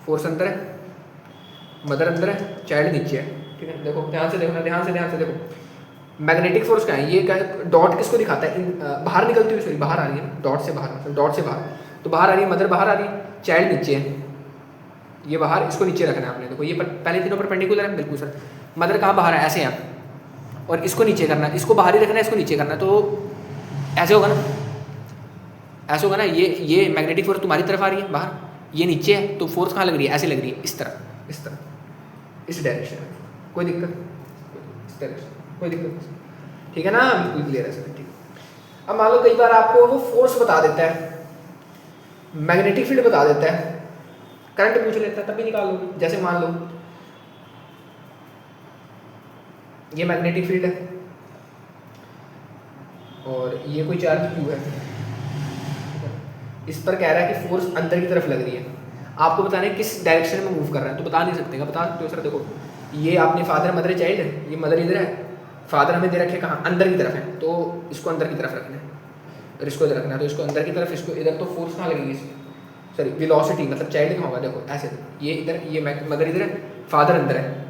फोर्स अंदर है, मदर अंदर है, चाइल्ड नीचे है, ठीक है। देखो ध्यान से देखना, ध्यान से देखो। मैग्नेटिक फोर्स कहाँ है? ये क्या है? डॉट किसको दिखाता है? बाहर निकलती हुई, सॉरी बाहर आ रही है, डॉट से बाहर, मतलब डॉट से बाहर। तो बाहर आ रही है, मदर बाहर आ रही है, चाइल्ड नीचे है, ये बाहर, इसको नीचे रखना है आपने। देखो ये पहले तीनों परपेंडिकुलर है, बिल्कुल सर। मदर कहाँ? बाहर है, ऐसे है, और इसको नीचे करना है, इसको बाहर ही रखना है, इसको नीचे करना है। तो ऐसे होगा ना, ऐसे होगा ना। ये मैग्नेटिक फोर्स तुम्हारी तरफ आ रही है बाहर, ये नीचे है, तो फोर्स कहाँ लग रही है? ऐसे लग रही है, इस तरह, इस तरह, इस डायरेक्शन में। कोई दिक्कत? इस डायरेक्शन, कोई दिक्कत नहीं, ठीक है ना। बिल्कुल क्लियर है सर, ठीक। अब मान लो कई बार आपको वो फोर्स बता देता है, मैग्नेटिक फील्ड बता देता है, करंट पूछ लेता है, तब भी निकाल लो। जैसे मान लो ये मैग्नेटिक फील्ड है और ये कोई चार्ज क्यू है, इस पर कह रहा है कि फोर्स अंदर की तरफ लग रही है। आपको बताना है किस डायरेक्शन में मूव कर रहा है, तो बता नहीं सकते, बता सकते हो सर? देखो ये आपने फादर मदर चाइल्ड है, ये मदर इधर है, फादर हमें दे रखे कहाँ? अंदर की तरफ है, तो इसको अंदर की तरफ रखना है, और इसको इधर रखना है, तो इसको अंदर की तरफ, इसको इधर। तो फोर्स कहाँ लगेगी इसमें? सॉरी वेलोसिटी, मतलब चाइल्ड कहाँ होगा? देखो ऐसे, ये इधर, ये मदर इधर है, फादर अंदर है,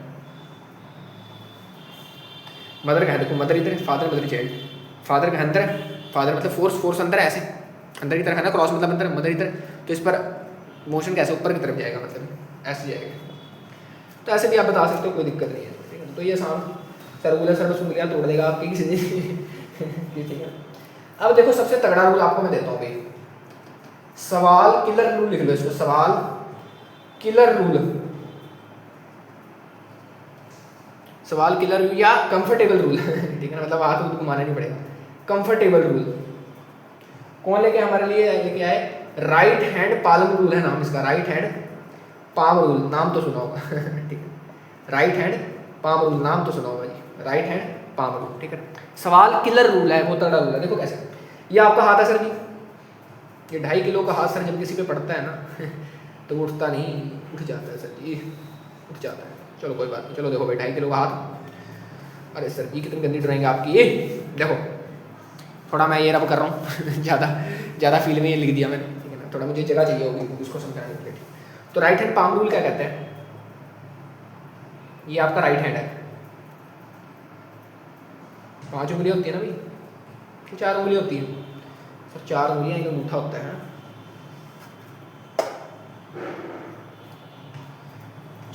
मदर कहाँ है? देखो मदर इधर है, फादर मदर चाइल्ड, फादर कहाँ? अंदर है, फादर मतलब फोर्स अंदर है, ऐसे अंदर की तरफ है ना, क्रॉस मतलब अंदर, मदर इधर। तो इस पर मोशन कैसे? ऊपर की तरफ जाएगा, मतलब ऐसे जाएगा। तो ऐसे भी आप बता सकते हो, कोई दिक्कत नहीं है, ठीक है। तो ये आसान सर्कुलर सर बस उंगलियाँ तोड़ देगा आपकी किसी ठीक है। अब देखो सबसे तगड़ा रूल आपको मैं देता हूँ भाई, सवाल किलर रूल लिख लो इसको, सवाल किलर रूल, सवाल किलर रूल या कंफर्टेबल रूल ठीक है ना, मतलब हाथ उठ घुमाना नहीं पड़ेगा। कंफर्टेबल रूल कौन लेके हमारे लिए लेके आए? राइट हैंड पाल्म रूल है नाम इसका, राइट हैंड पाम रूल, नाम तो सुना होगा ठीक है। राइट हैंड पाम रूल, नाम तो सुना होगा जी, राइट हैंड पाम रूल, ठीक है। सवाल किलर रूल है, बहुत तगड़ा रूल है। देखो कैसे, ये आपका हाथ है सर जी, ये 2.5 किलो का हाथ सर जब किसी पे पड़ता है ना तो वो उठता नहीं, उठ जाता है सर जी, उठ जाता है। चलो कोई बात नहीं, चलो देखो भाई 2.5 किलो का हाथ, अरे सर जी कितनी गंदी ड्राइंग है आपकी। ये देखो थोड़ा मैं ये रब कर रहा हूँ ज़्यादा फील में ये लिख दिया मैंने, ठीक है ना, थोड़ा मुझे जगह चाहिए होगी उसको समझाने के लिए। तो राइट हैंड पाम रूल क्या कहते हैं? ये आपका राइट हैंड है, 5 उंगली होती है ना भाई, कि 4 उंगली होती है सर? 4 उंगलियाँ, एक अंगूठा होता है।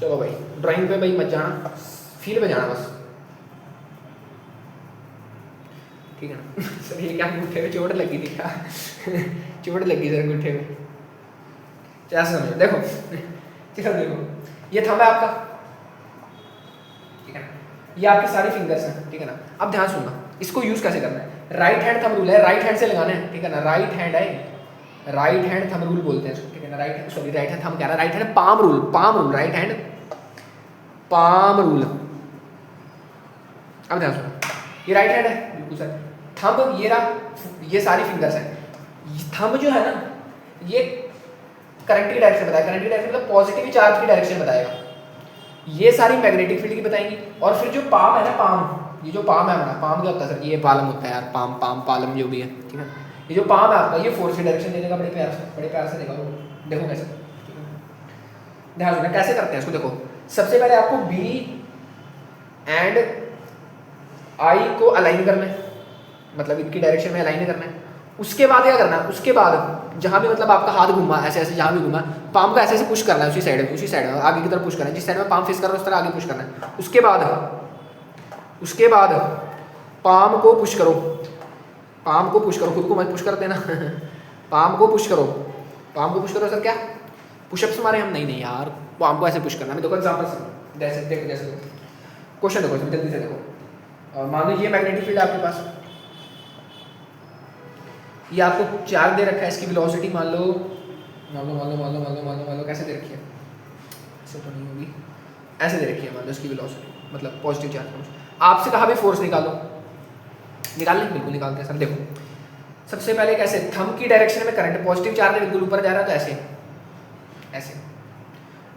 चलो भाई ड्राइंग पे भाई मत जाना, फील पे जाना बस, ठीक है ना सर ये क्या अंगूठे में चोट लगी थी क्या चोट लगी सर अंगूठे में, ऐसा समझो। देखो चलो देखो ये थंब है आपका, ठीक है ना, ये आपकी सारी फिंगर्स हैं, ठीक है ना। अब ध्यान सुनना, इसको यूज कैसे करना है? राइट हैंड थंब रूल है, राइट हैंड से लगाना है, ठीक है ना। राइट हैंड है, राइट हैंड थंब रूल बोलते हैं, ठीक है ना, राइट हैंड थंब कह रहा है, right hand palm rule, right hand palm rule. अब ध्यान सुनो, ये राइट हैंड है बिल्कुल सर, थंब ये रहा, ये सारी फिंगर्स हैं, थंब जो है ना ये करंट की डायरेक्शन बताएगा, करंट की डायरेक्शन मतलब पॉजिटिव चार्ज की डायरेक्शन बताएगा, ये सारी मैग्नेटिक फील्ड की बताएंगी। और फिर जो पाम है ना, पाम, ये जो पाम है हमारा, पाम क्या होता है सर, ये पालम होता है यार, पालम जो भी है, ठीक है, ये जो पाम है आपका, ये फोर्स की डायरेक्शन देने का बड़े प्यार से देखो, देखो कैसे, ध्यान रखना कैसे करते हैं इसको। देखो सबसे पहले आपको बी एंड आई को अलाइन करना है, मतलब इनकी डायरेक्शन में अलाइन करना है। उसके बाद क्या करना है, उसके बाद जहाँ भी मतलब आपका हाथ घूमा ऐसे ऐसे, जहाँ भी घूमा पाम को ऐसे ऐसे पुश करना है, उसी साइड में आगे की तरफ पुश करना है, जिस साइड में पाम फेस कर रहा है उस तरह आगे पुश करना है। उसके बाद पाम को पुश करो, खुद को मत पुश कर देना पाम को पुश करो सर, क्या पुशअप्स मारे हम, नहीं यार, पाम को ऐसे पुश करना है। देखो एग्जांपल से, जैसे क्वेश्चन देखो जल्दी से देखो, मान लो ये मैग्नेटिक फील्ड आपके पास, ये आपको चार्ज दे रखा है, इसकी वेलोसिटी मान लो कैसे दे रखी है, ऐसे तो नहीं होगी, ऐसे दे रखी है मान लो इसकी वेलोसिटी, मतलब पॉजिटिव चार्ज। आपसे कहा भी फोर्स निकाल लें, बिल्कुल निकालते हैं सर। देखो सबसे पहले कैसे, थंब की डायरेक्शन में करंट पॉजिटिव चार्ज बिल्कुल ऊपर जा रहा है तो ऐसे।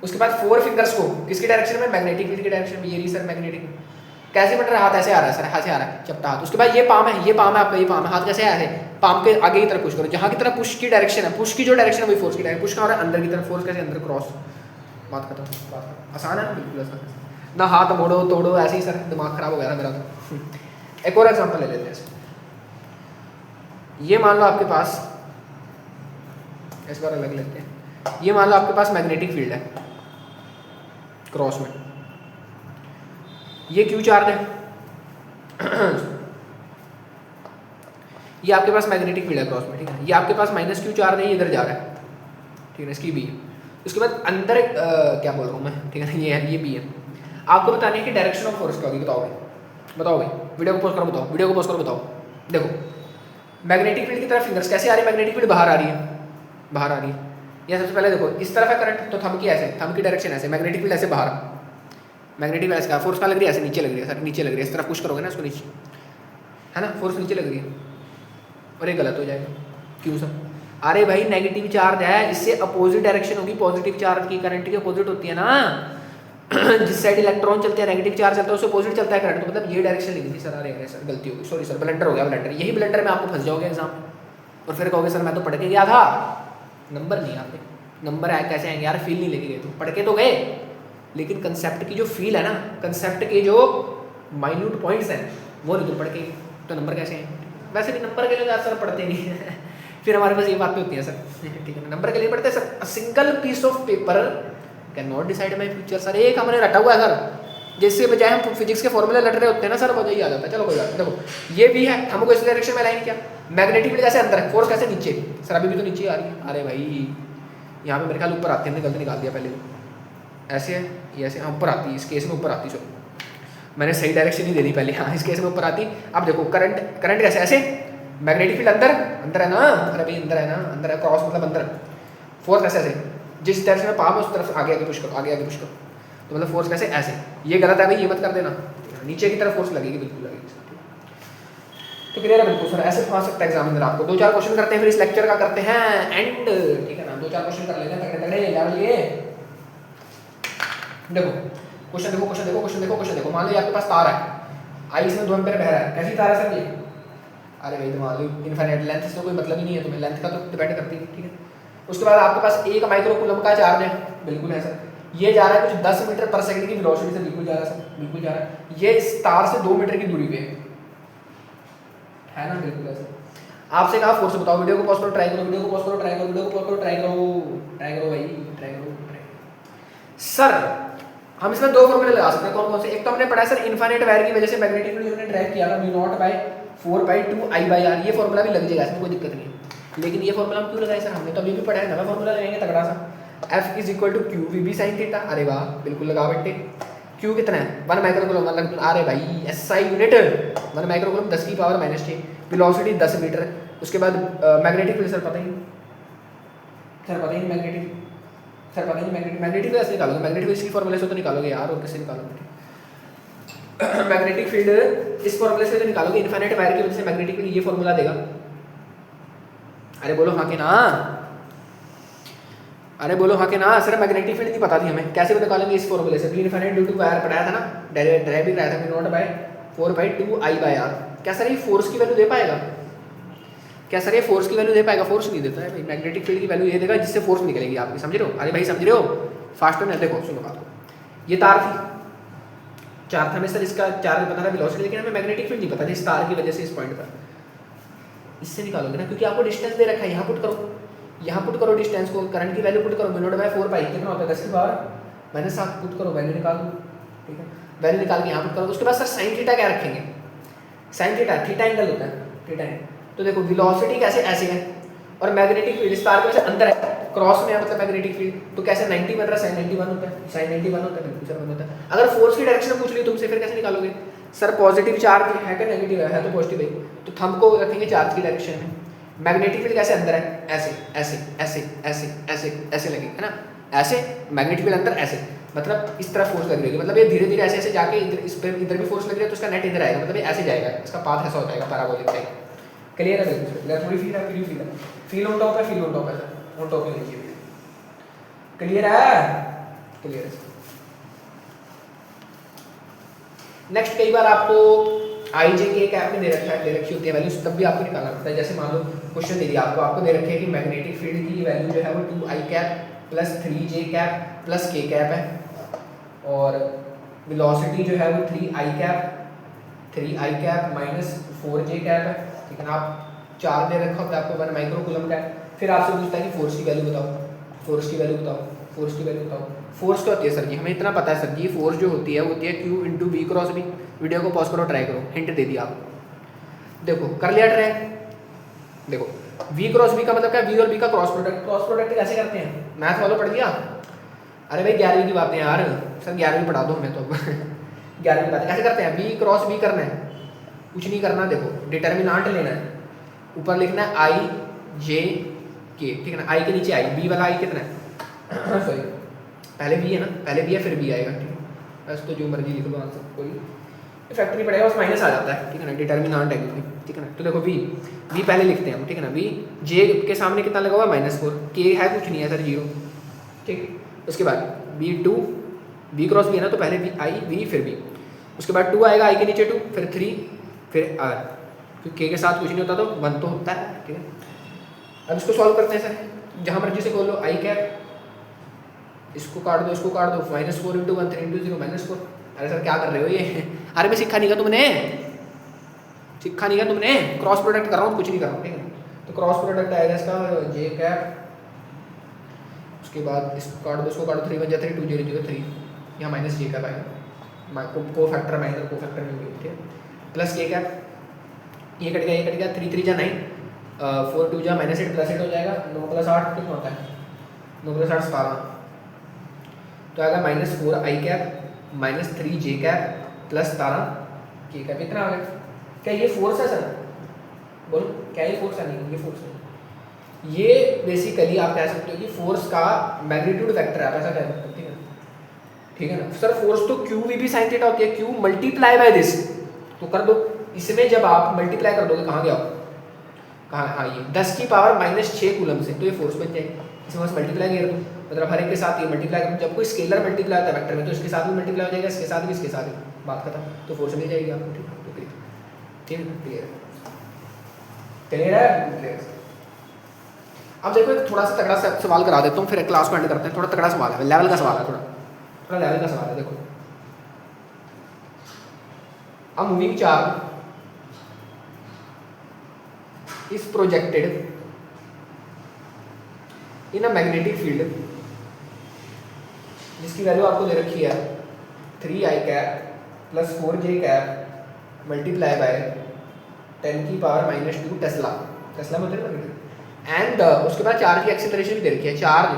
उसके बाद 4 फिंगर्स को किसकी डायरेक्शन में, मैग्नेटिक फील्ड की डायरेक्शन में, ये रही सर मैग्नेटिक। कैसे बन रहा है, हाथ ऐसे आ रहा है सर, हाथ से आ रहा है चपटा हाथ। उसके बाद ये पाम है आपका, ये पाम है, हाथ कैसे आया है, पाम के आगे की तरफ पुश करो, जहाँ की तरफ पुश की डायरेक्शन है, पुश की जो डायरेक्शन है वही फोर्स की डायरेक्शन, पुश कहाँ हो रहा है, अंदर की तरफ, फोर्स कैसे अंदर क्रॉस, बात खत्म। आसान है बिल्कुल आसान, ना हाथ मोड़ो तोड़ो, ऐसे ही सर दिमाग खराब हो गया था मेरा तो एक और एग्जांपल ले लेते हैं, ये मान लो आपके पास, इस बार अलग लेते हैं, ये मान लो आपके पास मैग्नेटिक फील्ड है क्रॉस में, ये क्यू चार्ज है ये आपके पास मैग्नेटिक फील्ड है क्रॉस में, ठीक है, ये आपके पास माइनस क्यू चार्ज है, ये इधर जा रहा है, ठीक है, इसकी भी है। उसके बाद अंदर क्या बोल रहा हूँ मैं, ठीक है, ये भी है। आपको बताने है कि डायरेक्शन ऑफ फोर्स क्या होगी, बताओ भाई, वीडियो को पॉज करो बताओ। देखो मैग्नेटिक फील्ड की तरफ फिंगर्स कैसे आ रही है, मैग्नेटिक फील्ड बाहर आ रही है, या सबसे पहले देखो इस तरफ है करंट, तो थंब की ऐसे, थंब की डायरेक्शन ऐसे, मैग्नेटिक फील्ड ऐसे बाहर, मैग्नेटिक फील्ड ऐसे, फोर्स कहाँ लग रही है, ऐसे नीचे लग रही है सर, नीचे लग रही है, इस तरफ पुश करोगे ना इसको नीचे, है ना, फोर्स नीचे लग रही है, और ये गलत हो जाएगा, क्यों सर, अरे भाई नेगेटिव चार्ज है, इससे अपोजिट डायरेक्शन होगी, पॉजिटिव चार्ज की, करंट की अपोजिट होती है ना जिस साइड इलेक्ट्रॉन चलते हैं, नेगेटिव चार्ज चलता है, उससे अपोजिट चलता है करंट, तो मतलब ये डायरेक्शन लिखी थी सर, अरे सर गलती होगी, सॉरी सर, ब्लंडर हो गया, यही ब्लंडर में आपको फंस जाओगे एग्जाम में, और फिर कहोगे सर मैं तो पढ़ के गया था, नंबर नहीं आते, नंबर आए कैसे आएंगे यार, फील नहीं लेके गए, तो पढ़ के तो गए, लेकिन कंसेप्ट की जो फील है ना, कंसेप्ट के जो माइन्यूट पॉइंट्स हैं वो नहीं, तो पढ़ के तो नंबर कैसे हैं। वैसे भी नंबर के लिए सर पढ़ते नहीं फिर हमारे पास ये बात होती है सर, ठीक है, नंबर के लिए पढ़ते हैं sir, single piece of paper can not decide my future sir, एक हमने रटा हुआ है सर, जिसके बजाय हम फिजिक्स के फॉर्मूले लट रहे होते हैं ना सर, वजह ही आ जाता है। चलो कोई बात, देखो ये भी है, हमको इस डायरेक्शन में अलाइन किया, मैग्नेटिक फील्ड कैसे अंदर है, फोर्स कैसे नीचे, सर अभी भी तो नीचे आ रही है, अरे भाई यहाँ पे मेरे ख्याल ऊपर आती है, हमने गलती निकाल दिया पहले, ऐसे है ये ऐसे, ऊपर आती है, इस केस में ऊपर आती, सो मैंने सही डायरेक्शन ही दे दी पहले, हाँ इस केस में ऊपर आती। अब देखो करंट कैसे, ऐसे मैग्नेटिक फील्ड अंदर है ना, अरे भाई अंदर है, क्रॉस मतलब अंदर, फोर्स कैसे ऐसे, जिस डायरेक्शन में पाम उस तरफ आगे पुश करो, तो मतलब फोर्स कैसे ऐसे, ये गलत है भाई, ये मत कर देना, नीचे की तरफ फोर्स लगेगी, बिल्कुल लगेगी, तो क्लियर है बिल्कुल सर, ऐसे फंस सकता है एग्जामिनर आपको। 2-4 क्वेश्चन करते हैं, फिर इस लेक्चर का करते हैं एंड, ठीक है ना, 2-4 क्वेश्चन कर लेते हैं तगड़े यार लिए। देखो क्वेश्चन देखो, मान लो आपके पास तार है, आई इसमें 2 एम्पीयर बह रहा है, कैसी तार है सर ये, अरे भाई मान लो इनफाइनाइट लेंथ से कोई मतलब ही नहीं है, तुम्हें लेंथ का तो डिपेंड करती है, ठीक है। उसके बाद आपके पास 1 माइक्रो कूलम का चार्ज है, बिल्कुल है सर, ये जा रहा है कुछ 10 मीटर पर सेकंड की वेलोसिटी से, बिल्कुल जा रहा है सर, बिल्कुल जा रहा है, ये इस तार से 2 मीटर की दूरी पे है ना, बिल्कुल है सर। आपसे कहा फोर्स बताओ, वीडियो को पॉज करो, ट्राई करो भाई, सर हम इसमें 2 फॉर्मूले लगा सकते हैं, कौन से, एक तो हमने पढ़ा है सर इनफाइनाइट वायर की वजह से मैग्नेटिक फील्ड हमने ड्राइव किया था V0/4/2I/R, ये फॉर्मूला भी लग जाएगा, इसमें कोई दिक्कत नहीं है, लेकिन ये फॉर्मूला हम क्यों लगाए सर, हमने तो अभी भी पढ़ा है, नया फॉर्मूला लगाएंगे तगड़ा सा, F = QVB sin थीटा, अरे वाह बिल्कुल लगा बेटे, Q कितना है 1 माइक्रोकूलम, मतलब अरे भाई SI unit 1 microcoulomb 10⁻⁻⁶, velocity 10 metre, उसके बाद मैग्नेटिक फील्ड सर पता ही सर पता ही नहीं मैग्नेटिक, सर पता ही नहीं मैग्नेटिक कैसे निकालोगे, मैग्नेटिक इसकी फॉर्मूले से तो निकालोगे यार, और कैसे निकालोगे मैग्नेटिक फील्ड इस फॉर्मूले से तो निकालोगे, इनफाइनाइट वायर की वजह से मैग्नेटिक फील्ड ये फॉर्मूला देगा। अरे बोलो हाँ कि ना, अरे बोलो हाँ कि ना। सर मैग्नेटिक फील्ड नहीं पता थी हमें, कैसे निकालेंगे इस फॉर्मूले से, इनफाइनाइट ड्यू टू वायर पढ़ाया था ना, डेराइव भी कराया था, नॉट बाय 4/2I/r। क्या सर ये फोर्स की वैल्यू दे पाएगा, क्या सर ये फोर्स की वैल्यू दे पाएगा, फोर्स नहीं देता है भाई, मैग्नेटिक फील्ड की वैल्यू ये देगा जिससे फोर्स निकलेगी आपकी, समझ रहे हो, अरे भाई समझ रहे हो, फास्ट में देखो सुनो बात को, ये तार थी, चार्ज हमें सर इसका चार्ज पता था वेलोसिटी, लेकिन हमें मैग्नेटिक फील्ड नहीं पता था इस तार की वजह से इस पॉइंट पर, इससे निकालोगे ना, क्योंकि आपको डिस्टेंस दे रखा है, यहाँ पुट करो, यहाँ पुट करो डिस्टेंस को, करंट की वैल्यू पुट करो, μ/4π कितना होता है 10⁻⁻7 पुट करो, वैल्यू निकाल दो, ठीक है, वैल्यू निकाल के यहाँ पुट करो। उसके बाद सर साइन थीटा क्या रखेंगे, साइन थीटा एंगल होता है, थीटा एंगल, तो देखो वेलोसिटी कैसे ऐसे है, और मैग्नेटिक फील्ड इस तार के वजह से अंदर है, क्रॉस में है मतलब मैग्नेटिक फील्ड, तो कैसे 90 बन रहा है, sin 91 होता है, sin 91 होता है, बिल्कुल सर होता है। अगर फोर्स की डायरेक्शन पूछ ली तुमसे, फिर कैसे निकालोगे, सर पॉजिटिव चार्ज है क्या नेगेटिव है तो पॉजिटिव है, तो थंब को रखेंगे चार्ज की डायरेक्शन में, मैग्नेटिक फील्ड कैसे अंदर है, ऐसे ऐसे ऐसे ऐसे ऐसे ऐसे लगेगी है ना, ऐसे मैग्नेटिक फील्ड अंदर ऐसे, मतलब इस तरह फोर्स लग रही है, मतलब ये धीरे धीरे ऐसे ऐसे जाके इधर, इस पर इधर भी फोर्स लग रही है, तो इसका नेट इधर आएगा, मतलब ये ऐसे जाएगा, इसका पाथ ऐसा हो जाएगा पैराबोलिक टाइप, क्लियर है बिल्कुल, थोड़ी फील है, फील ऑन टॉप है, फील ऑन टॉप है सर, ऑन टॉप ही लिखिए, क्लियर है, क्लियर है। नेक्स्ट कई बार आपको आई जे के कैप में दे रखा है, दे रखी होती है वैल्यूज, तब भी आपको निकालना पड़ता है, जैसे मान लो क्वेश्चन दे दिया आपको दे रखे है कि मैग्नेटिक फील्ड की वैल्यू जो है वो 2I cap plus 3J cap plus K cap है, और वेलोसिटी जो है वो 3I cap minus 4J cap है, ठीक है ना, आप 4 दे रखा होता है आपको 1 माइक्रो कूलम का है, फिर आपसे पूछता है कि फोर्स की वैल्यू बताओ, फोर्स की वैल्यू बताओ, फोर्स की वैल्यू बताओ, फोर्स क्या होती है सर जी, हमें इतना पता है सर जी, फोर्स जो होती है वो होती है Q into V cross B, video को पॉज करो, ट्राई करो, हिंट दे दिया आपको, देखो कर लिया ट्राई, देखो V क्रॉस B का मतलब क्या है, V और B का क्रॉस प्रोडक्ट कैसे करते हैं, मैथ वालों पढ़ दिया, अरे भाई 11वीं की बातें यार, सर 11वीं पढ़ा दो हमें तो 11वीं बातें कैसे करते हैं, V क्रॉस B करना है, कुछ नहीं करना, देखो डिटर्मिनेंट लेना है, ऊपर लिखना है I J K, ठीक है ना, I के नीचे I, B वाला I कितना है सॉरी पहले B है ना, पहले B है फिर B आएगा, ठीक है, बस तो जो मर्जी लिख लो आंसर, कोई इफेक्ट नहीं पड़ेगा, बस माइनस आ जाता है, ठीक है ना, डिटर्मिनेंट है क्योंकि, ठीक है ना, तो देखो V पहले लिखते हैं हम, ठीक है ना, V J के सामने कितना लगा हुआ -4, K है कुछ नहीं है सर 0, ठीक, उसके बाद B2 B क्रॉस B है ना, तो पहले I V फिर B, उसके बाद 2 आएगा I के नीचे 2, फिर 3 फिर R, क्योंकि K के साथ कुछ नहीं होता तो 1 तो होता है, ठीक है। अब इसको सॉल्व करते हैं सर, जहाँ मर्जी से खोल लो, I कैप, इसको काट दो, इसको काट दो, -4 × 1 3 × 0 -4, अरे सर क्या कर रहे हो ये अरे मैं सिखा नहीं का तुमने, सिखा नहीं का तुमने, क्रॉस प्रोडक्ट कर रहा हूँ, कुछ नहीं कर रहा हूँ, ठीक है, तो क्रॉस प्रोडक्ट आएगा इसका J कैप, उसके बाद इसको काट दो, इसको काट दो, 3 × 3 2 0 0 3, यहाँ -J कैप आएगा, को फैक्टर माइनस को फैक्टर नहीं होगी, ठीक है, प्लस K कैप, ये कट गया 3 3 जा 9, 4 2 जा -8 + 8 हो जाएगा, 9 + 8 कितना होता है, 9 + 8 17, तो आएगा -4I cap -3J cap plus 17 K cap, इतना आ गया। क्या ये फोर्स है सर, बोलो क्या ये फोर्स है, नहीं ये फोर्स है, ये बेसिकली आप कह सकते हो कि फोर्स का मैग्नीट्यूड वेक्टर है, आप ऐसा कह सकते हो, ठीक है, ठीक है ना सर, फोर्स तो QVB sin थीटा होती है, Q मल्टीप्लाई बाय दिस, तो कर दो, इसमें जब आप मल्टीप्लाई कर दोगे कहाँ गया, कहाँ, हाँ ये 10⁻⁻6 कूलम से, तो ये फोर्स बन जाएगी, इसमें बस मल्टीप्लाई कर दो, मतलब हर एक के साथ ये मल्टीप्लाई करो, जब कोई स्केलर मल्टीप्लाई होता है वेक्टर में, तो इसके साथ भी मल्टीप्लाई हो जाएगा, इसके साथ भी, इसके साथ भी, बात खत्म, तो फोर्स मिल जाएगी आपको, ठीक है, ठीक है, क्लियर है, क्लियर है, क्लियर। अब देखो एक थोड़ा सा तगड़ा सा सवाल करा देता हूँ, फिर क्लास को एंड करते हैं, थोड़ा तगड़ा सवाल है, लेवल का सवाल है, थोड़ा लेवल का सवाल है, देखो A moving charge is projected in a magnetic field जिसकी वैल्यू आपको दे रखी है 3I cap plus 4J cap multiply by 10⁻⁻2 Tesla में होते हैं ना, एंड उसके बाद चार्ज की एक्सीलरेशन भी दे रखी है, charge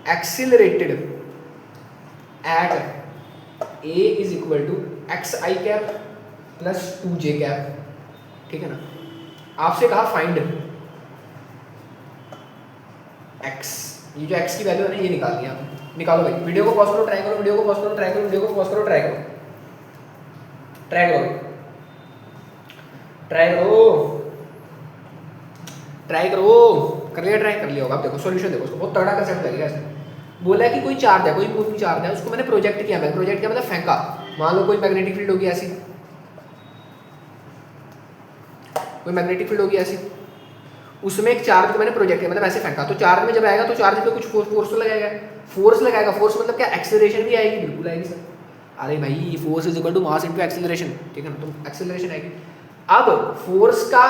accelerated at A is equal to XI cap plus 2J cap, ठीक है ना, आपसे कहा फाइंड एक्स, ये जो एक्स की वैल्यू है ना ये निकाल लिया आपने। निकालो भाई, वीडियो को पॉज करो, ट्राई करो, वीडियो को पॉज करो, ट्राई करो, वीडियो को पॉज करो, ट्राई करो, ट्राई करो, ट्राई करो, ट्राई करो, कर लिया, ट्राई कर लिया होगा। आप देखो सॉल्यूशन देखो, उसको बहुत तगड़ा कंसेप्ट लगेगा इसमें। बोला है कि कोई चार्ज है, कोई मूविंग चार्ज है, उसको मैंने प्रोजेक्ट किया, मैं प्रोजेक्ट किया मतलब फेंका। मान लो कोई मैग्नेटिक फील्ड होगी ऐसी, कोई मैग्नेटिक फील्ड होगी ऐसी, उसमें एक चार्ज को मैंने प्रोजेक्ट किया मतलब ऐसे फेंका, तो चार्ज में जब आएगा तो चार्ज पे कुछ फोर्स लगाएगा, फोर्स लगाएगा, फोर्स मतलब क्या, एक्सेलरेशन भी आएगी, बिल्कुल आएगी सर। अरे भाई force is equal to mass into acceleration, ठीक है ना, तो एक्सेलरेशन आएगी। अब फोर्स का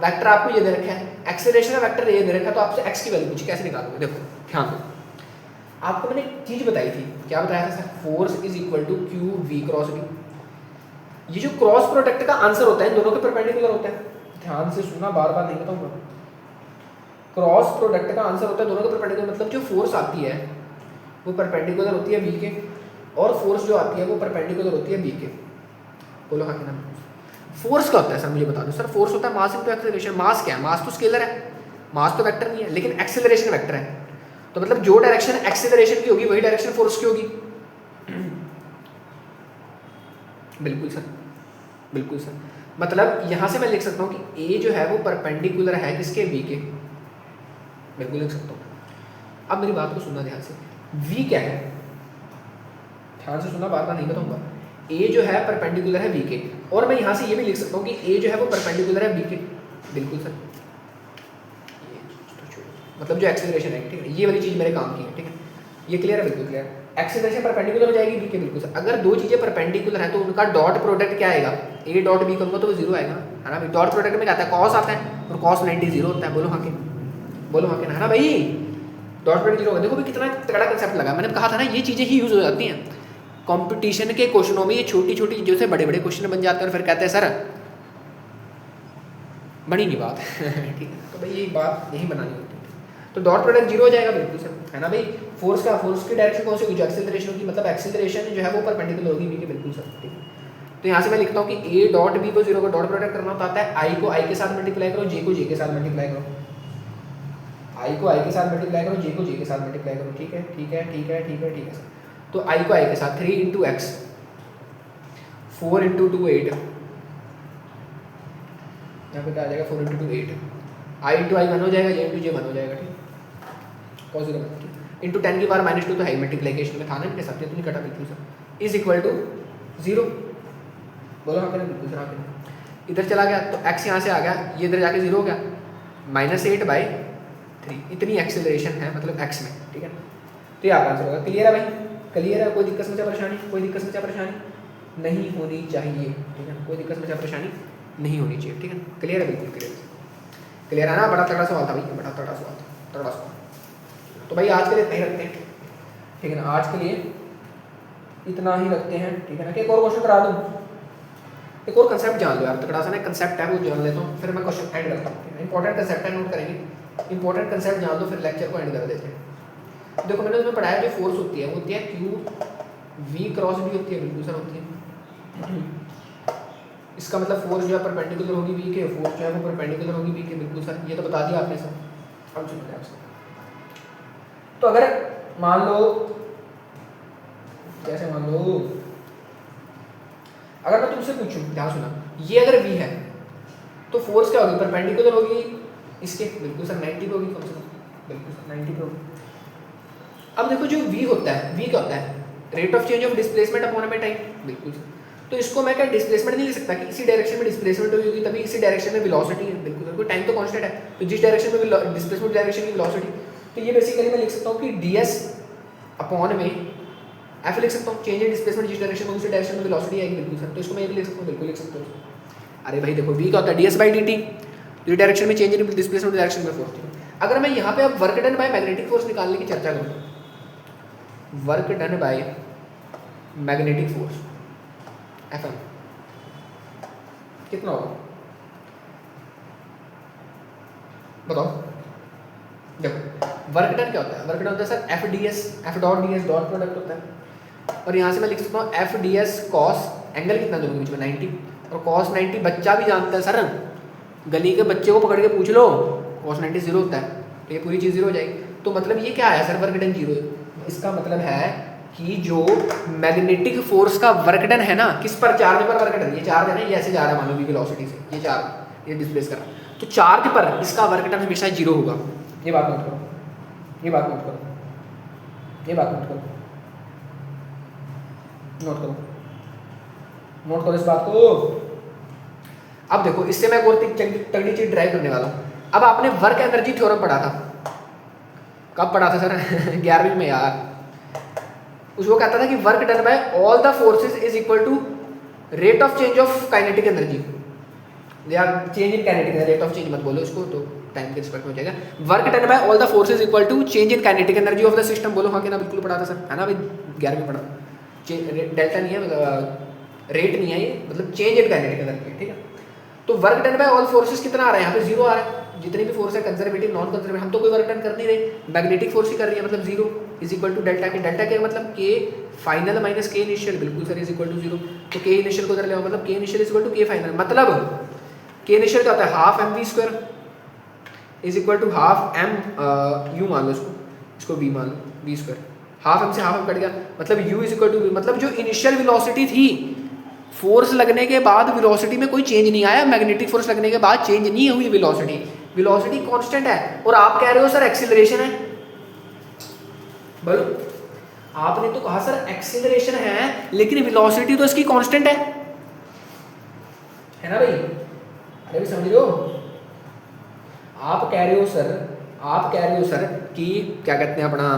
वेक्टर आपको ये दे रखा है, एक्सेलरेशन का वेक्टर ये दे रखा है, तो आपसे एक्स की वैल्यू पूछी कैसे निकालोगे। देखो ध्यान दो, आपको मैंने एक चीज बताई थी, क्या बताया था sir, force is equal to q v cross v. ये जो क्रॉस प्रोडक्ट का आंसर होता है इन दोनों के परपेंडिकुलर होता है, ध्यान से सुनना, बार बार नहीं बताऊंगा। क्रॉस प्रोडक्ट का आंसर होता है दोनों के परपेंडिकुलर, मतलब जो फोर्स आती है वो परपेंडिकुलर होती है बी के, और फोर्स जो आती है वो परपेंडिकुलर होती है बी के। बोलो हाँ कि ना। फोर्स क्या होता है सर, मुझे बता दो सर। फोर्स होता है मास इनटू एक्सेलरेशन। मास क्या है, मास तो स्केलर है, मास तो वेक्टर नहीं है, लेकिन एक्सेलरेशन वेक्टर है। तो मतलब जो डायरेक्शन एक्सेलरेशन की होगी वही डायरेक्शन फोर्स की होगी। बिल्कुल सर, बिल्कुल सर। मतलब यहां से मैं लिख सकता हूं कि ए जो है वो परपेंडिकुलर है किसके, बी के, बिल्कुल लिख सकता हूं। अब मेरी बात को सुनना ध्यान से, वी क्या है, ध्यान से सुनना, बार बार नहीं बताऊंगा। ए जो है परपेंडिकुलर है बी के, और मैं यहां से ये भी लिख सकता हूं कि ए जो है वो परपेंडिकुलर है बी के, बिल्कुल सर। मतलब जो एक्सेलरेशन है, ठीक है, ये वाली चीज मेरे काम की है, ठीक है, ये क्लियर है, बिल्कुल क्लियर। एक्सेलरेशन परपेंडिकुलर हो जाएगी बी के, बिल्कुल सर। अगर दो चीजें परपेंडिकुलर हैं तो उनका डॉट प्रोडक्ट क्या आएगा, ए डॉट बी करूंगा तो वो जीरो आएगा, है ना भाई। डॉट प्रोडक्ट में क्या आता है, कॉस आता है, और कॉस 90 जीरो होता है। बोलो हाँ के, बोलो हाँ के ना, है ना भाई। डॉट प्रोडक्ट जीरो होगा। देखो भाई कितना तगड़ा कंसेप्ट लगा, मैंने कहा था ना ये चीजें ही यूज हो जाती हैं कंपटीशन के क्वेश्चनों में। ये छोटी छोटी चीजों से बड़े बड़े क्वेश्चन बन जाते हैं, और फिर कहते हैं सर बनी नहीं बात। ठीक है, तो भाई ये बात यही बनानी होती है। तो डॉट प्रोडक्ट जीरो हो जाएगा, बिल्कुल सर, है ना भाई। फोर्स का, फोर्स की डायरेक्शन कौन सी होगी, जो एक्सेलरेशन होगी, मतलब एक्सेलरेशन जो है वो परपेंडिकुलर होगी बी के, बिल्कुल सर, ठीक है। तो यहाँ से मैं लिखता हूँ कि ए डॉट बी को जीरो का डॉट प्रोडक्ट करना होता है, आई को आई के साथ मल्टीप्लाई करो, जे को जे के साथ मल्टीप्लाई करो, आई को आई के साथ मल्टीप्लाई करो, जे को जे के साथ मल्टीप्लाई करो, ठीक है, ठीक है, ठीक है, ठीक है, ठीक है सर। तो आई को आई के साथ 3 इंटू एक्स, 4 इंटू 2 8, यहाँ पे क्या आ जाएगा 4 इंटू 2 8, आई इंटू आई 1 हो जाएगा, जे इंटू जे 1 हो जाएगा, ठीक, इंटू 10 की पावर -2 तो है मल्टीप्लिकेशन में था ना, इनके साथ ये तो नहीं कटा, बिल्कुल सर। इज इक्वल टू 0, बोलो हाँ करें, बिल्कुल सर हाँ करें। इधर चला गया तो x यहाँ से आ गया, ये इधर जाके 0 हो गया, -8/3 इतनी एक्सेलरेशन है मतलब x में, ठीक है। तो ये आपका आंसर होगा। क्लियर है भाई, क्लियर है, कोई दिक्कत समस्या परेशानी, कोई दिक्कत समस्या परेशानी नहीं होनी चाहिए, ठीक है, कोई दिक्कत समस्या परेशानी नहीं होनी चाहिए, ठीक है, क्लियर है, बिल्कुल क्लियर, क्लियर है ना। बड़ा तगड़ा सवाल था भाई, बड़ा तगड़ा सवाल था, तगड़ा सवाल। तो भाई आज के लिए इतना ही रखते हैं, ठीक है ना, आज के लिए इतना ही रखते हैं, ठीक है ना। कि एक और क्वेश्चन करा दूँ, एक और कंसेप्ट जान लो यार, तगड़ा सा ना कंसेप्ट है वो जान लेता हूँ, फिर मैं क्वेश्चन एंड करता हूँ। इंपॉर्टेंट कंसेप्ट है, नोट करेंगे, इंपॉर्टेंट कंसेप्ट जान लो, फिर लेक्चर को एंड कर देते हैं। देखो मैंने उसमें पढ़ाया, जो फोर्स होती है वो होती है क्यू वी क्रॉस भी होती है, बिल्कुल सर होती है। इसका मतलब फोर्स जो है परपेंडिकुलर होगी वी के, फोर्स जो है वो परपेंडिकुलर होगी वी के, बिल्कुल सर, ये तो बता दिया आपने सर। अब सुनिए आपसे, तो अगर मान लो, जैसे मान लो अगर मैं तुमसे पूछूं, ध्यान सुना, ये अगर v है तो फोर्स क्या होगी, परपेंडिकुलर होगी इसके, बिल्कुल सर 90 पे होगी, कम से कम, बिल्कुल सर 90 पे होगी। अब देखो जो v होता है, v क्या होता है, rate of change of displacement upon time, बिल्कुल सर। तो इसको मैं क्या डिस्प्लेसमेंट नहीं ले सकता कि इसी डायरेक्शन में डिस्प्लेसमेंट होगी तभी इसी डायरेक्शन में वेलोसिटी है, बिल्कुल सर, कोई टाइम तो कांस्टेंट है, तो जिस डायरेक्शन में डिस्प्लेसमेंट डायरेक्शन की वेलोसिटी, तो ये बेसिकली मैं लिख सकता हूँ कि ds अपॉन में एफ लिख सकता हूँ, चेंज इन डिस्प्लेसमेंट जिस डायरेक्शन में उसी डायरेक्शन में वेलोसिटी आएगी, बिल्कुल सर। तो इसको मैं ये भी लिख सकता हूँ, बिल्कुल लिख सकता हूँ। अरे भाई देखो v क्या होता है, ds/dt, जो डायरेक्शन में चेंज इन डिस्प्लेसमेंट डायरेक्शन में फोर्स। अगर मैं यहाँ पे अब work done by magnetic force निकालने की चर्चा करूँ, work done by magnetic force Fm कितना होगा बताओ। देखो वर्क डन क्या होता है, वर्क डन होता है sir F D S, F dot D S, dot product होता है, और यहाँ से मैं लिख सकता हूँ F D S cos, angle कितना दोनों के बीच में 90, और कॉस 90 बच्चा भी जानता है सर, गली के बच्चे को पकड़ के पूछ लो, कॉस 90 जीरो होता है, तो ये पूरी चीज़ जीरो हो जाएगी। तो मतलब ये क्या आया सर, वर्क डन जीरो। इसका मतलब है कि जो मैग्नेटिक फोर्स का वर्क डन है ना, किस पर, चार्ज पर वर्क डन, ये चार्ज है ना, ये ऐसे जा रहा है मान लो वेलोसिटी से, ये चार्ज ये डिस्प्लेस कर रहा है, तो चार्ज पर इसका वर्क डन हमेशा जीरो होगा। ये बात नोट करो, ये बात नोट करो, ये बात नोट करो, नोट करो, नोट करो इस बात को। अब देखो इससे मैं और तगड़ी चीज ड्राइव करने वाला हूँ। अब आपने वर्क एनर्जी थ्योरम पढ़ा था, कब पढ़ा था सर 11वीं में यार। उसको कहता था कि work done by all the forces is equal to rate of change of kinetic energy, या change in kinetic energy, rate of change मत बोलो इसको, तो टाइम के रिस्पेक्ट में हो जाएगा। Work done by all the forces equal to change in kinetic energy of the system. बोलो हाँ कि ना, बिल्कुल पढ़ा था सर, है ना भाई, 11वीं पढ़ा। डेल्टा नहीं है, रेट नहीं है ये, मतलब चेंज इन काइनेटिक एनर्जी, ठीक है। तो work done by all forces कितना आ रहा है यहाँ पे, जीरो आ रहा है। जितनी भी फोर्स है, कंजर्वेटिव नॉन कंजर्वेटिव, हम तो कोई वर्क डन कर नहीं रहे, मैग्नेटिक फोर्स ही कर रही है, मतलब zero is equal to delta K. Delta K मतलब K final minus K initial, बिल्कुल sir, is equal to zero. तो के इनिशियल को उधर ले आओ, मतलब K initial is equal to K final, मतलब के इनिशियल क्या होता है, half m v square is equal to half m, u मान लो इसको वी मान लो, वी स्क्वायर, हाफ एम से हाफ एम कट गया, मतलब यू इज इक्वल टू, मतलब जो इनिशियल वेलोसिटी थी, फोर्स लगने के बाद वेलोसिटी में कोई चेंज नहीं आया, मैग्नेटिक फोर्स लगने के बाद चेंज नहीं हुई वेलोसिटी, वेलोसिटी कांस्टेंट है। और आप कह रहे हो सर एक्सीलरेशन है, बोलो, आपने तो कहा सर एक्सीलरेशन है, लेकिन वेलोसिटी तो इसकी कांस्टेंट है ना भाई, अरे भी समझ रहे हो। आप कह रहे हो सर, आप कह रहे हो सर कि क्या कहते हैं अपना,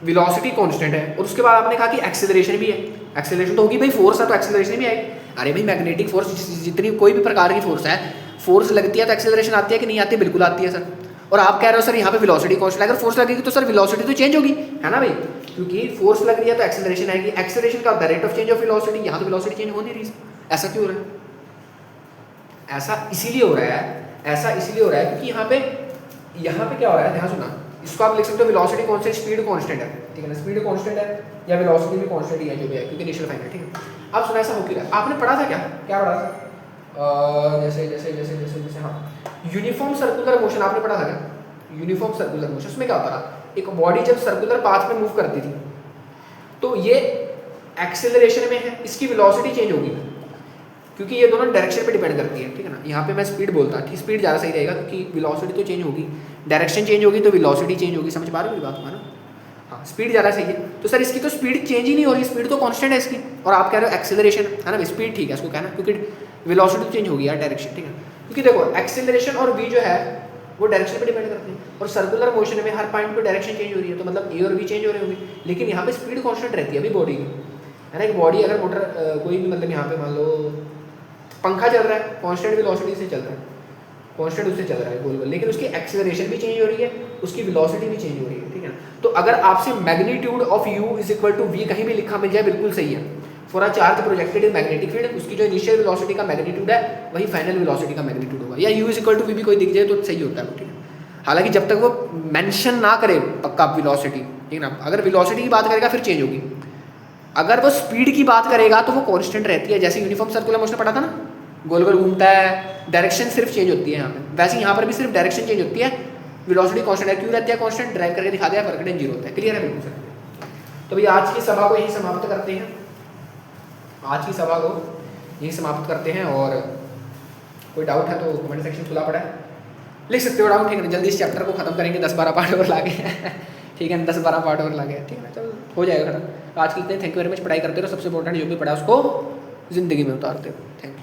वेलोसिटी कांस्टेंट है, और उसके बाद आपने कहा कि एक्सीलरेशन भी है। एक्सीलरेशन तो होगी भाई, फोर्स है तो एक्सीलरेशन भी आएगी। अरे भाई मैग्नेटिक फोर्स, जितनी कोई भी प्रकार की फोर्स है, फोर्स लगती है तो एक्सीलरेशन आती है कि नहीं आती है, बिल्कुल आती है सर। और आप कह रहे हो सर यहाँ पे वेलोसिटी कांस्टेंट, अगर फोर्स लगेगी तो सर वेलोसिटी तो चेंज होगी, है ना भाई, क्योंकि फोर्स लग रही है तो एक्सीलरेशन आएगी। एक्सीलरेशन का rate of change of velocity, यहाँ तो वेलोसिटी चेंज हो नहीं रही, ऐसा क्यों हो रहा है, ऐसा इसीलिए हो रहा है, ऐसा इसीलिए हो रहा है क्योंकि यहाँ पे क्या हो रहा है, ध्यान सुना, इसको आप लिख सकते हो वेलोसिटी कांस्टेंट, स्पीड कांस्टेंट है, ठीक है ना, स्पीड कांस्टेंट है या वेलोसिटी भी कांस्टेंट ही है, जो भी है, क्योंकि इनिशियल फाइनल, ठीक है। अब सुना ऐसा हो क्यों रहा है, आपने पढ़ा था क्या, क्या पढ़ा था, जैसे जैसे जैसे जैसे जैसे हाँ, यूनिफॉर्म सर्कुलर मोशन आपने पढ़ा था क्या, यूनिफॉर्म सर्कुलर मोशन, उसमें क्या होता था, एक बॉडी जब सर्कुलर पाथ में मूव करती थी, तो ये एक्सेलरेशन में है, इसकी वेलोसिटी चेंज होगी, क्योंकि ये दोनों डायरेक्शन पे डिपेंड करती है, ठीक है ना। यहाँ पे मैं स्पीड बोलता, ठीक, स्पीड ज़्यादा सही रहेगा, क्योंकि वेलोसिटी तो चेंज होगी, डायरेक्शन चेंज होगी तो वेलोसिटी चेंज होगी, समझ पा रहे हो मेरी बात, है ना। हाँ, स्पीड ज़्यादा सही है, तो सर इसकी तो स्पीड चेंज ही नहीं हो रही, स्पीड तो कांस्टेंट है इसकी, और आप कह रहे हो एक्सेलरेशन, है ना, स्पीड ठीक है इसको कहना, क्योंकि वेलोसिटी चेंज होगी यार, डायरेक्शन, ठीक है। क्योंकि देखो एक्सेलरेशन और वी जो है वो डायरेक्शन पे डिपेंड करते हैं, और सर्कुलर मोशन में हर पॉइंट पे डायरेक्शन चेंज हो रही है, तो मतलब ए और बी चेंज हो रहे होंगे, लेकिन यहाँ पे स्पीड कांस्टेंट रहती है अभी बॉडी की, है ना। एक बॉडी अगर मोटर कोई भी, मतलब यहाँ पे मान लो पंखा चल रहा है, कांस्टेंट वेलोसिटी से चल रहा है, कांस्टेंट उससे चल रहा है गोल गोल, लेकिन उसकी एक्सेलरेशन भी चेंज हो रही है, उसकी वेलोसिटी भी चेंज हो रही है, ठीक है ना। तो अगर आपसे magnitude of u is equal to v कहीं भी लिखा मिल जाए, बिल्कुल सही है। For a charge projected in magnetic field, उसकी जो इनिशियल वेलोसिटी का मैग्नीट्यूड है वही फाइनल वेलोसिटी का मैग्नीट्यूड होगा, या u is equal to v भी कोई दिख जाए तो सही होता है वो, ठीक है। हालांकि जब तक वो मेंशन ना करे पक्का वेलोसिटी, ठीक है ना, अगर वेलोसिटी की बात करेगा फिर चेंज होगी, अगर वो स्पीड की बात करेगा तो वो कांस्टेंट रहती है। जैसे यूनिफॉर्म सर्कुलर मोशन पढ़ा था ना, गोल गोल घूमता है, डायरेक्शन सिर्फ चेंज होती है यहाँ पे, वैसे यहाँ पर भी सिर्फ डायरेक्शन चेंज होती है, वेलोसिटी कांस्टेंट है। क्यों रहती है कांस्टेंट, ड्राइव करके दिखा दिया, वर्क डन जीरो होता है। क्लियर है बिल्कुल सर। तो भैया आज की सभा को यही समाप्त करते हैं, आज की सभा को यही समाप्त करते हैं, और कोई डाउट है तो कमेंट सेक्शन खुला पड़ा है, लिख सकते हो डाउट, ठीक है ना। जल्दी इस चैप्टर को खत्म करेंगे, 10-12 पार्ट और लागे ठीक है, 10-12 पार्ट और लागे, ठीक है ना, चलो हो जाएगा खत्म। आज के लिए थैंक यू वेरी मच, पढ़ाई करते रहो, सबसे इंपॉर्टेंट जो भी पढ़ा उसको ज़िंदगी में उतारते हो। Thank you.